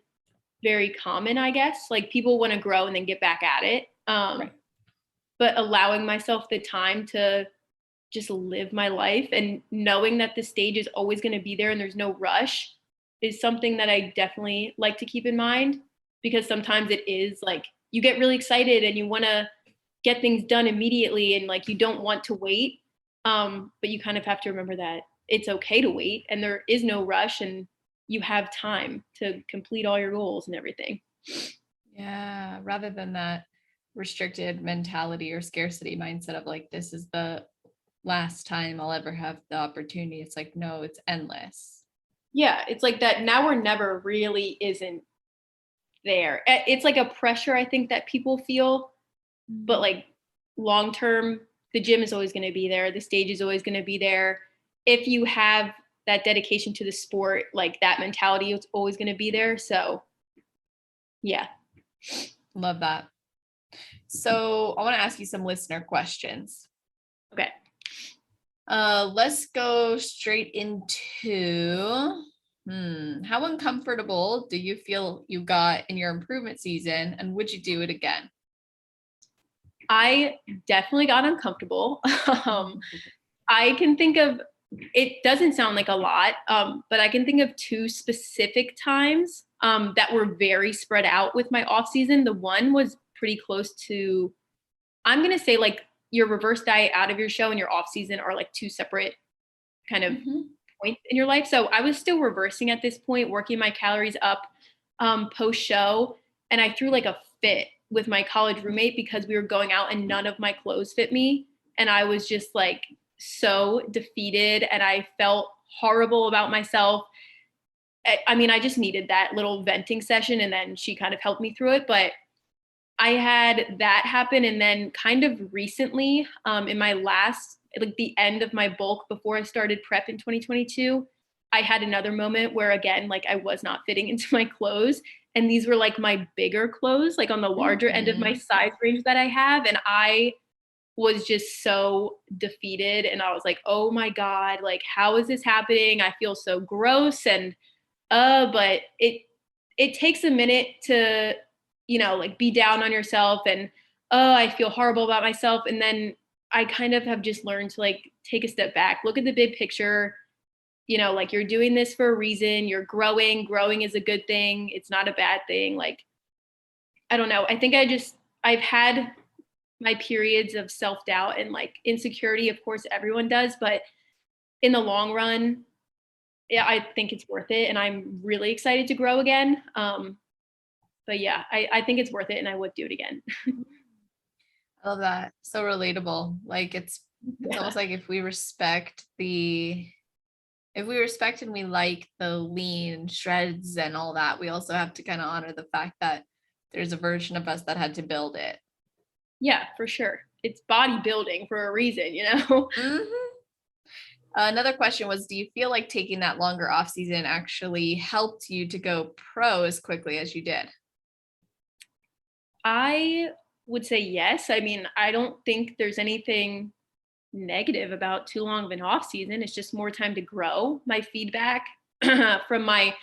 very common, I guess. Like people want to grow and then get back at it. Right. But allowing myself the time to just live my life and knowing that the stage is always going to be there and there's no rush is something that I definitely like to keep in mind, because sometimes it is like you get really excited and you want to get things done immediately and like you don't want to wait. But you kind of have to remember that it's okay to wait and there is no rush and you have time to complete all your goals and everything. Yeah, rather than that restricted mentality or scarcity mindset of like, this is the last time I'll ever have the opportunity. It's like, no, it's endless. Yeah, it's like that now or never really isn't there. It's like a pressure I think that people feel, but like long term, the gym is always going to be there. The stage is always going to be there. If you have that dedication to the sport, like that mentality is always going to be there. So yeah. Love that. So I want to ask you some listener questions. Okay. Let's go straight into how uncomfortable do you feel you got in your improvement season, and would you do it again? I definitely got uncomfortable. I can think of, it doesn't sound like a lot, but I can think of 2 specific times that were very spread out with my off season. The one was pretty close to, I'm going to say like your reverse diet out of your show and your off season are like 2 separate kind of points in your life. So I was still reversing at this point, working my calories up post show, and I threw like a fit with my college roommate because we were going out and none of my clothes fit me. And I was just like so defeated and I felt horrible about myself. I mean, I just needed that little venting session and then she kind of helped me through it. But I had that happen. And then kind of recently, in my last, like the end of my bulk before I started prep in 2022, I had another moment where again, like I was not fitting into my clothes. And these were like my bigger clothes, like on the larger end of my size range that I have. And I was just so defeated. And I was like, oh my God, like, how is this happening? I feel so gross. And, but it takes a minute to, like be down on yourself and, oh, I feel horrible about myself. And then I kind of have just learned to like take a step back, look at the big picture, like you're doing this for a reason, you're growing is a good thing. It's not a bad thing. Like, I don't know. I think I've had my periods of self-doubt and like insecurity. Of course, everyone does, but in the long run, yeah, I think it's worth it. And I'm really excited to grow again. But yeah, I think it's worth it and I would do it again. I love that. So relatable. Like it's almost like if we respect and we like the lean shreds and all that, we also have to kind of honor the fact that there's a version of us that had to build it. Yeah, for sure. It's bodybuilding for a reason, Mm-hmm. Another question was, do you feel like taking that longer off season actually helped you to go pro as quickly as you did? I would say yes. I mean, I don't think there's anything negative about too long of an off season. It's just more time to grow. My feedback from my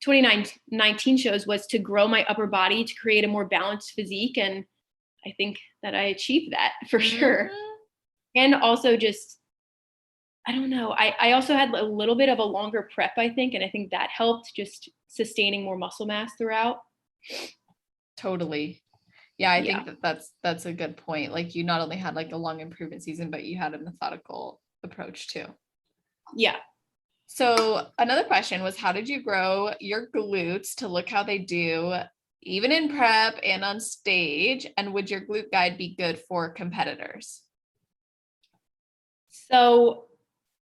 2019 shows was to grow my upper body to create a more balanced physique. And I think that I achieved that for sure. And also just, I don't know. I also had a little bit of a longer prep, I think. And I think that helped just sustaining more muscle mass throughout. Totally. Yeah, I think that's a good point. Like you not only had like a long improvement season, but you had a methodical approach too. Yeah. So another question was, how did you grow your glutes to look how they do, even in prep and on stage? And would your glute guide be good for competitors? So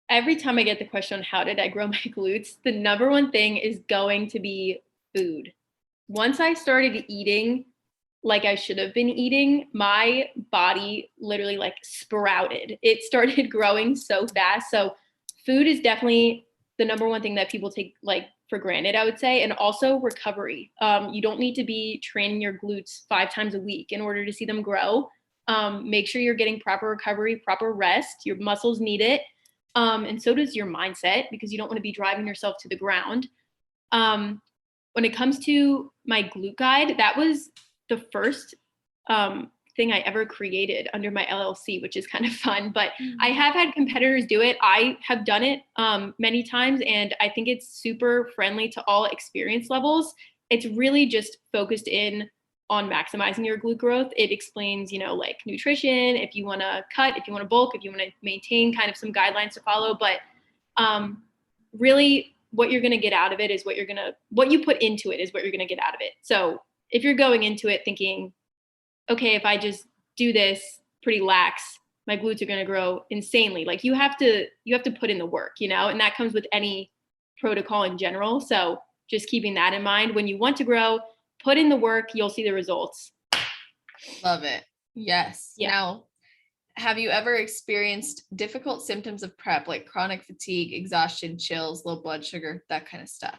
every time I get the question on how did I grow my glutes, the number one thing is going to be food. Once I started eating like I should have been eating, my body literally like sprouted. It started growing so fast. So food is definitely the number one thing that people take like for granted, I would say. And also recovery. You don't need to be training your glutes 5 times a week in order to see them grow. Make sure you're getting proper recovery, proper rest. Your muscles need it. And so does your mindset, because you don't want to be driving yourself to the ground. When it comes to my glute guide, that was the first thing I ever created under my LLC, which is kind of fun, but I have had competitors do it. I have done it many times, and I think it's super friendly to all experience levels. It's really just focused in on maximizing your glute growth. It explains, like nutrition, if you want to cut, if you want to bulk, if you want to maintain, kind of some guidelines to follow. But really what you're going to get out of it is what you put into it is what you're going to get out of it. So if you're going into it thinking, okay, if I just do this pretty lax, my glutes are going to grow insanely. Like you have to put in the work, and that comes with any protocol in general. So just keeping that in mind, when you want to grow, put in the work, you'll see the results. Love it. Yes. Yeah. Now, have you ever experienced difficult symptoms of prep, like chronic fatigue, exhaustion, chills, low blood sugar, that kind of stuff?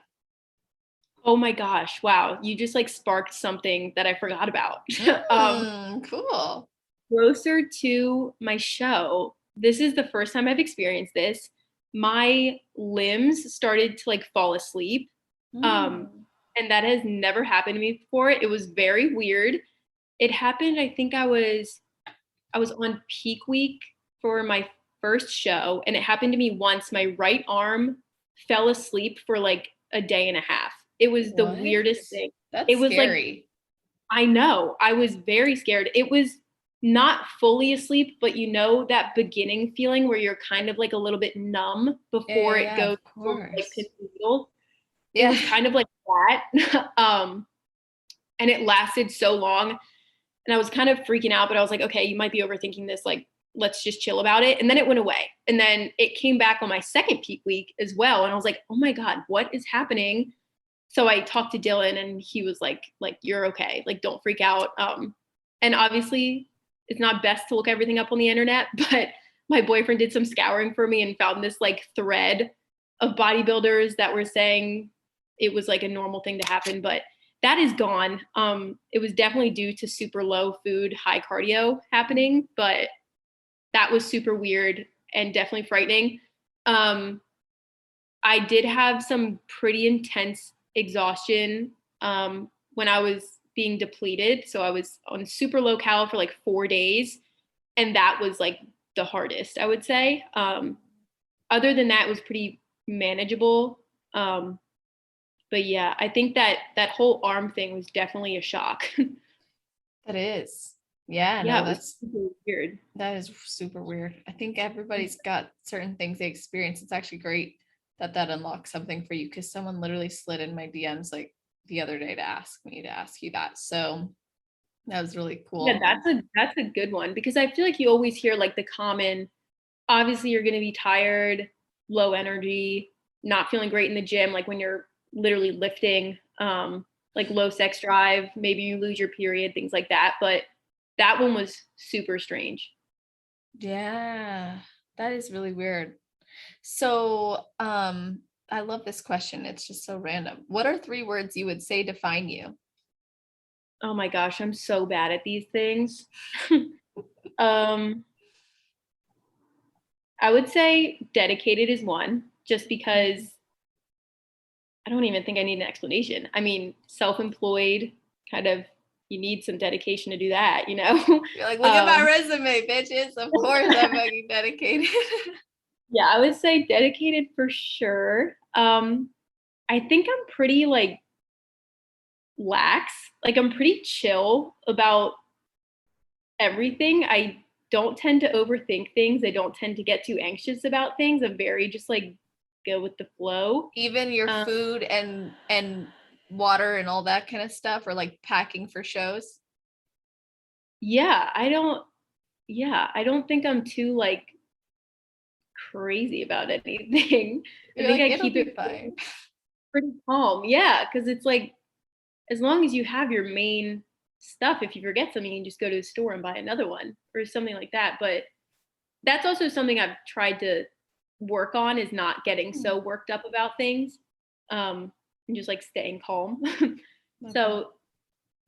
Oh my gosh. Wow. You just like sparked something that I forgot about. Cool. Closer to my show, this is the first time I've experienced this. My limbs started to like fall asleep. And that has never happened to me before. It was very weird. It happened, I think I was on peak week for my first show, and it happened to me once. My right arm fell asleep for like a day and a half. It was the weirdest thing. That's it was scary. I know. I was very scared. It was not fully asleep, but that beginning feeling where you're kind of like a little bit numb before it goes like pins and needles. It was kind of like that. And it lasted so long. And I was kind of freaking out, but I was like, okay, you might be overthinking this. Like, let's just chill about it. And then it went away. And then it came back on my second peak week as well. And I was like, oh my God, what is happening? So I talked to Dylan and he was like, you're okay. Like, don't freak out. And obviously it's not best to look everything up on the internet, but my boyfriend did some scouring for me and found this like thread of bodybuilders that were saying it was like a normal thing to happen, but that is gone. It was definitely due to super low food, high cardio happening, but that was super weird and definitely frightening. I did have some pretty intense exhaustion when I was being depleted. So I was on super low cal for like 4 days. And that was like the hardest, I would say. Other than that, it was pretty manageable. But yeah, I think that whole arm thing was definitely a shock. That is. Yeah, Yeah, no, it was that's super weird. that is super weird. I think everybody's got certain things they experience. It's actually great that that unlocks something for you, because someone literally slid in my DMs like the other day to ask you that. So that was really Yeah, cool. that's a good one because I feel like you always hear like the common, obviously you're going to be tired, low energy, not feeling great in the gym, like when you're literally lifting, like low sex drive, maybe you lose your period, things like that. But that one was super strange. Yeah, that is really weird. So, I love this question. It's just so random. What are 3 words you would say define you? Oh my gosh, I'm so bad at these things. um, I would say dedicated is one, just because I don't even think I need an explanation. I mean, self-employed, kind of, you need some dedication to do that, you know? You're like, look at my um, resume, bitches. Of course I'm fucking dedicated. yeah, I would say dedicated for sure. I think I'm pretty like lax. Like I'm pretty chill about everything. I don't tend to overthink things. I don't tend to get too anxious about things. I'm very just like go with the flow. Even your Um, food and water and all that kind of stuff, or like packing for shows. yeah, I don't think I'm too like crazy about anything. I You're think like, I it'll keep be it fine. pretty calm. Yeah, because it's like as long as you have your main stuff, if you forget something, you can just go to the store and buy another one or something like that. But that's also something I've tried to work on is not getting so worked up about things, and just like staying calm. Love that. So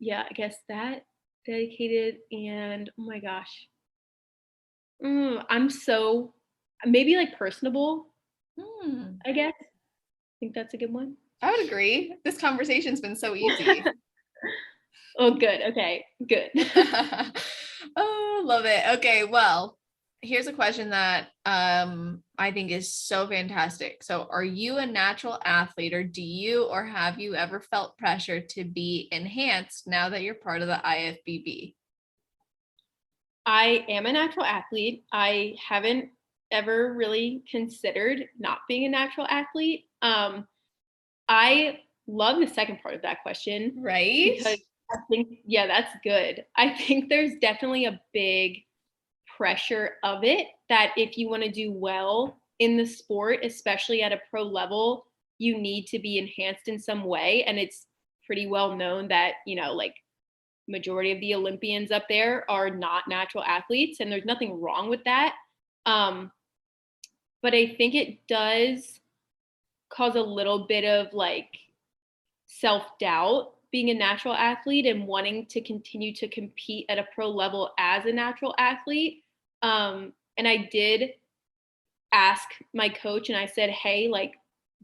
yeah, I guess that dedicated and oh my gosh, I'm so maybe like personable. Hmm. I guess I think that's a good one. I would agree. This conversation's been so easy. Oh, good. Okay, good. Oh, love it. Okay, well, here's a question that I think is so fantastic. So, are you a natural athlete, or do you or have you ever felt pressure to be enhanced now that you're part of the IFBB? I am a natural athlete. I haven't ever really considered not being a natural athlete. I love the second part of that question Right? because I think, yeah, that's good. I think there's definitely a big pressure of it that if you want to do well in the sport, especially at a pro level, you need to be enhanced in some way. And it's pretty well known that, you know, like majority of the Olympians up there are not natural athletes, and there's nothing wrong with that. Um, but I think it does cause a little bit of like self doubt being a natural athlete and wanting to continue to compete at a pro level as a natural athlete. And I did ask my coach and I said, hey, like,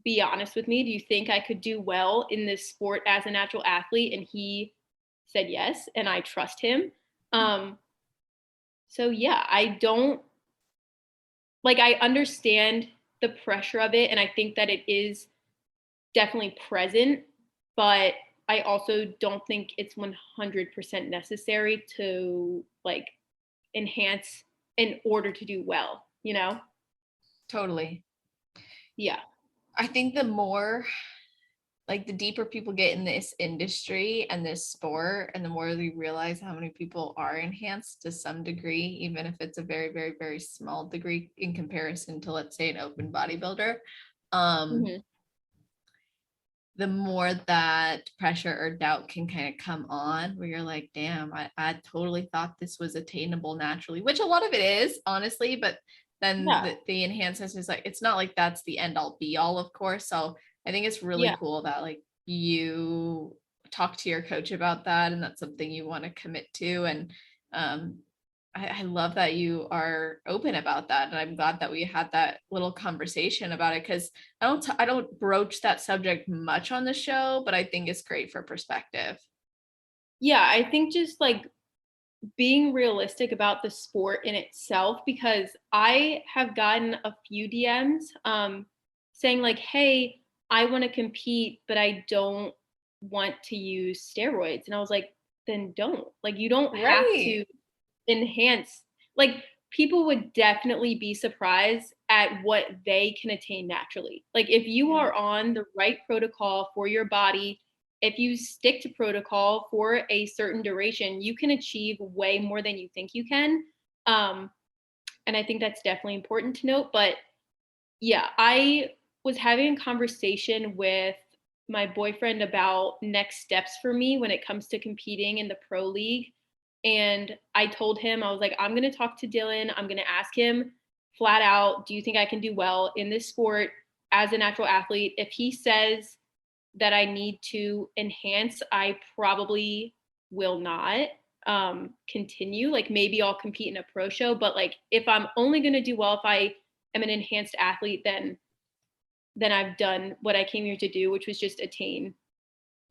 be honest with me. Do you think I could do well in this sport as a natural athlete? And he said yes, and I trust him. Um, so yeah, I don't like, I understand the pressure of it, and I think that it is definitely present, but I also don't think it's 100% necessary to like enhance in order to do well, you know? Totally. Yeah. I think the more like the deeper people get in this industry and this sport, and the more we realize how many people are enhanced to some degree, even if it's a very, very, very small degree in comparison to, let's say, an open bodybuilder, Mhm. the more that pressure or doubt can kind of come on, where you're like, damn, I totally thought this was attainable naturally, which a lot of it is, honestly, but then Yeah. the enhancements is like, it's not like that's the end all be all, of course. So I think it's really Yeah. cool that like you talk to your coach about that, and that's something you want to commit to. And um I love that you are open about that. And I'm glad that we had that little conversation about it, because I don't broach that subject much on the show, but I think it's great for perspective. Yeah, I think just like being realistic about the sport in itself, because I have gotten a few DMs saying like, "Hey, I want to compete, but I don't want to use steroids." And I was like, "Then don't. Like you don't have Right. to enhance." Like people would definitely be surprised at what they can attain naturally. Like if you Yeah. are on the right protocol for your body, if you stick to protocol for a certain duration, you can achieve way more than you think you can. Um, and I think that's definitely important to note. But yeah, I was having a conversation with my boyfriend about next steps for me when it comes to competing in the pro league. And I told him, I was like, I'm going to talk to Dylan. I'm going to ask him flat out, do you think I can do well in this sport as a natural athlete? If he says that I need to enhance, I probably will not continue. Like maybe I'll compete in a pro show, but like if I'm only going to do well if I am an enhanced athlete, then I've done what I came here to do, which was just attain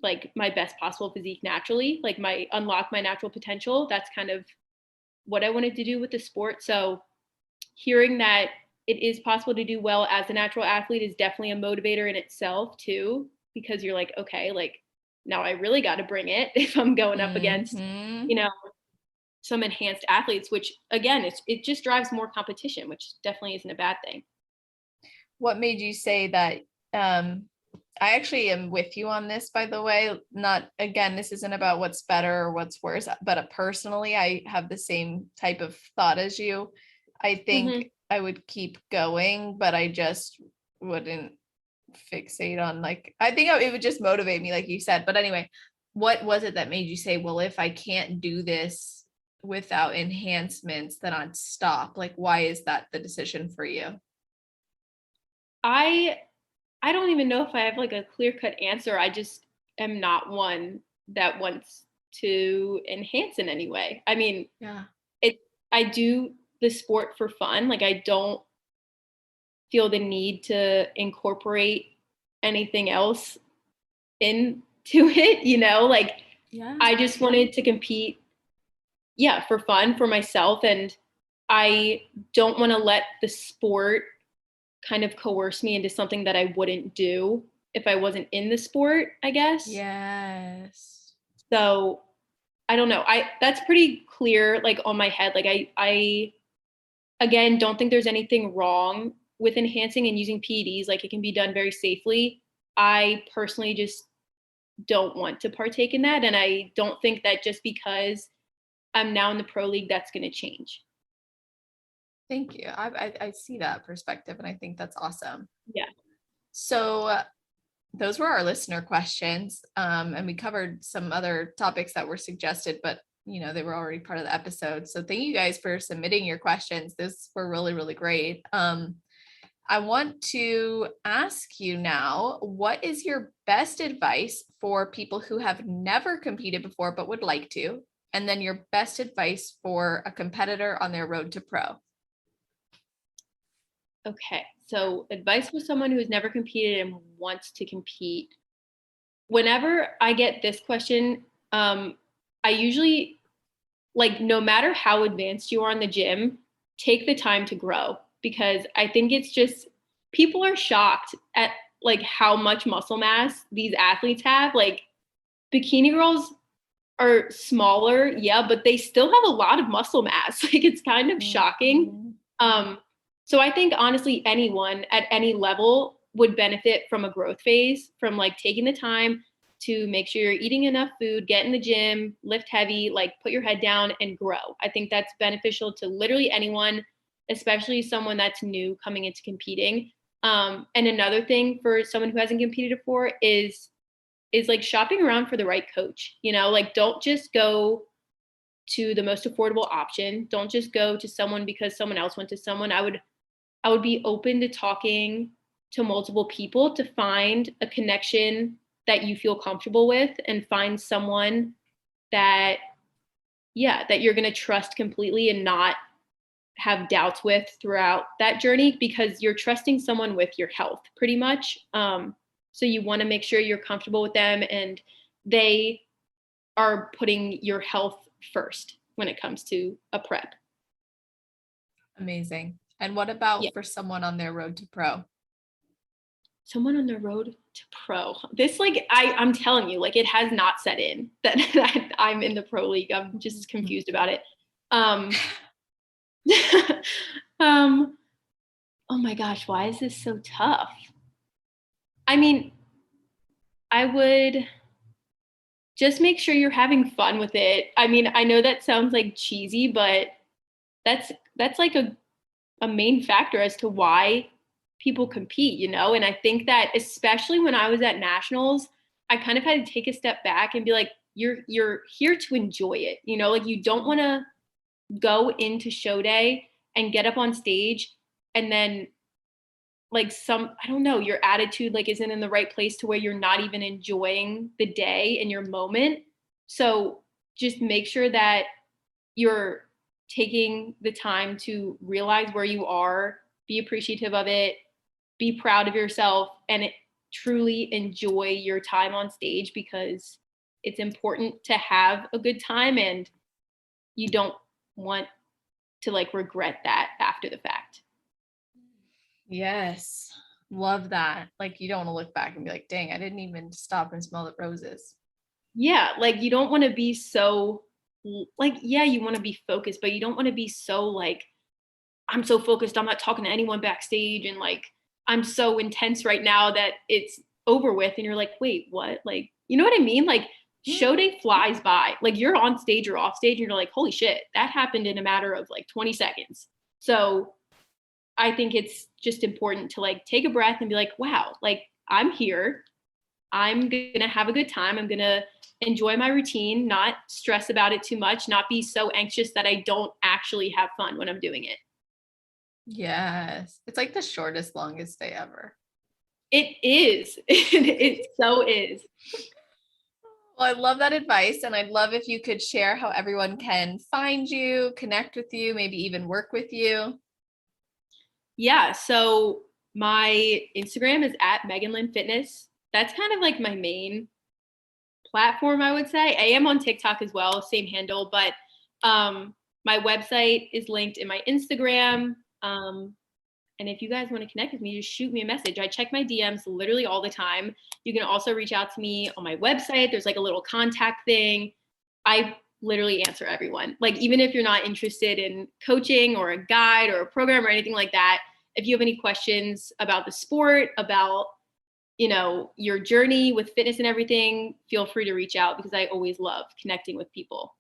like my best possible physique naturally, like my unlock my natural potential. That's kind of what I wanted to do with the sport. So hearing that it is possible to do well as a natural athlete is definitely a motivator in itself too, because you're like, okay, like now I really got to bring it if I'm going up against, Hmm. you know, some enhanced athletes, which again, it just drives more competition, which definitely isn't a bad thing. What made you say that? um I actually am with you on this, by the way. Not, again, this isn't about what's better or what's worse, but personally, I have the same type of thought as you. I Mm-hmm. think I would keep going, but I just wouldn't fixate on, like, I think it would just motivate me, like you said. But anyway, what was it that made you say, well, if I can't do this without enhancements, then I'd stop? Like, why is that the decision for you? I I don't even know if I have like a clear cut answer. I just am not one that wants to enhance in any way. I mean, Yeah. it I do the sport for fun. Like I don't feel the need to incorporate anything else into it, you know? Like Yeah. I just wanted to compete, yeah, for fun for myself, and I don't want to let the sport kind of coerce me into something that I wouldn't do if I wasn't in the sport, I guess. Yes. So I don't know. I That's pretty clear like on my head. Like I again don't think there's anything wrong with enhancing and using PEDs. Like it can be done very safely. I personally just don't want to partake in that. And I don't think that just because I'm now in the pro league, that's going to change. Thank you. I see that perspective, and I think that's awesome. Yeah. So those were our listener questions, and we covered some other topics that were suggested, but they were already part of the episode. So thank you guys for submitting your questions. Those were really, really great. I want to ask you now, what is your best advice for people who have never competed before but would like to? And then your best advice for a competitor on their road to pro? Okay. So, advice for someone who has never competed and wants to compete. Whenever I get this question, I usually like no matter how advanced you are in the gym, take the time to grow, because I think it's just people are shocked at like how much muscle mass these athletes have. Like bikini girls are smaller, yeah, but they still have a lot of muscle mass. Like it's kind of shocking. Mhm. Um, so I think honestly, anyone at any level would benefit from a growth phase, from like taking the time to make sure you're eating enough food, get in the gym, lift heavy, like put your head down and grow. I think that's beneficial to literally anyone, especially someone that's new coming into competing. And another thing for someone who hasn't competed before is like shopping around for the right coach. You know, like don't just go to the most affordable option. Don't just go to someone because someone else went to someone. I would be open to talking to multiple people to find a connection that you feel comfortable with and find someone that you're going to trust completely and not have doubts with throughout that journey, because you're trusting someone with your health pretty much. So you want to make sure you're comfortable with them and they are putting your health first when it comes to a prep. Amazing. And what about for someone on their road to pro? Someone on their road to pro. This, like, I'm telling you, like, it has not set in that I'm in the pro league. I'm just confused about it. Oh my gosh, why is this so tough? I mean, I would just make sure you're having fun with it. I mean, I know that sounds like cheesy, but that's like a main factor as to why people compete, you know? And I think that especially when I was at nationals, I kind of had to take a step back and be like, you're here to enjoy it. You know, like you don't want to go into show day and get up on stage and then like I don't know, your attitude like isn't in the right place to where you're not even enjoying the day and your moment. So just make sure that you're taking the time to realize where you are, be appreciative of it, be proud of yourself, and truly enjoy your time on stage, because it's important to have a good time and you don't want to like regret that after the fact. Yes. Love that. Like you don't want to look back and be like, dang, I didn't even stop and smell the roses. Yeah. Like you don't want to be so like, yeah, you want to be focused, but you don't want to be so like, I'm so focused, I'm not talking to anyone backstage, and like I'm so intense right now that it's over with, and you're like, wait, what? Like, you know what I mean? Like show day flies by. Like you're on stage or off stage and you're like, holy shit, that happened in a matter of like 20 seconds. So I think it's just important to like take a breath and be like, wow, like I'm here, I'm gonna have a good time, I'm gonna enjoy my routine, not stress about it too much, not be so anxious that I don't actually have fun when I'm doing it. Yes. It's like the shortest, longest day ever. It is. It so is. Well, I love that advice. And I'd love if you could share how everyone can find you, connect with you, maybe even work with you. Yeah. So my Instagram is at Megan Lynn Fitness. That's kind of like my main platform, I would say. I am on TikTok as well, same handle, but my website is linked in my Instagram. And if you guys want to connect with me, just shoot me a message. I check my DMs literally all the time. You can also reach out to me on my website. There's like a little contact thing. I literally answer everyone. Like even if you're not interested in coaching or a guide or a program or anything like that, if you have any questions about the sport, about, you know, your journey with fitness and everything, feel free to reach out, because I always love connecting with people.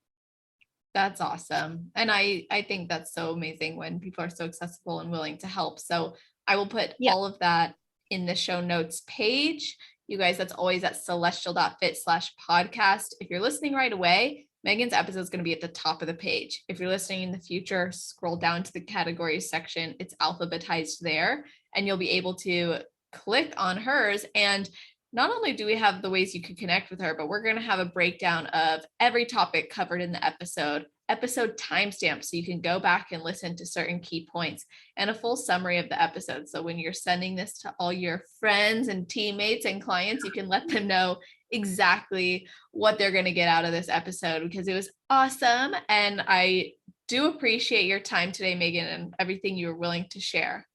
That's awesome. And I think that's so amazing when people are so accessible and willing to help. So I will put all of that in the show notes page. You guys, that's always at celestial.fit/podcast. If you're listening right away, Megan's episode is going to be at the top of the page. If you're listening in the future, scroll down to the categories section. It's alphabetized there, and you'll be able to click on hers. And not only do we have the ways you can connect with her, but we're going to have a breakdown of every topic covered in the episode timestamps, so you can go back and listen to certain key points, and a full summary of the episode. So when you're sending this to all your friends and teammates and clients, you can let them know exactly what they're going to get out of this episode, because it was awesome. And I do appreciate your time today, Megan, and everything you were willing to share.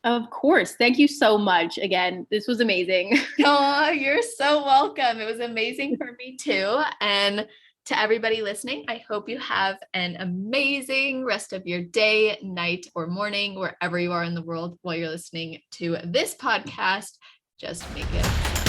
Of course. Thank you so much. Again, this was amazing. Oh, you're so welcome. It was amazing for me too. And To everybody listening, I hope you have an amazing rest of your day, night, or morning, wherever you are in the world while you're listening to this podcast. Just make it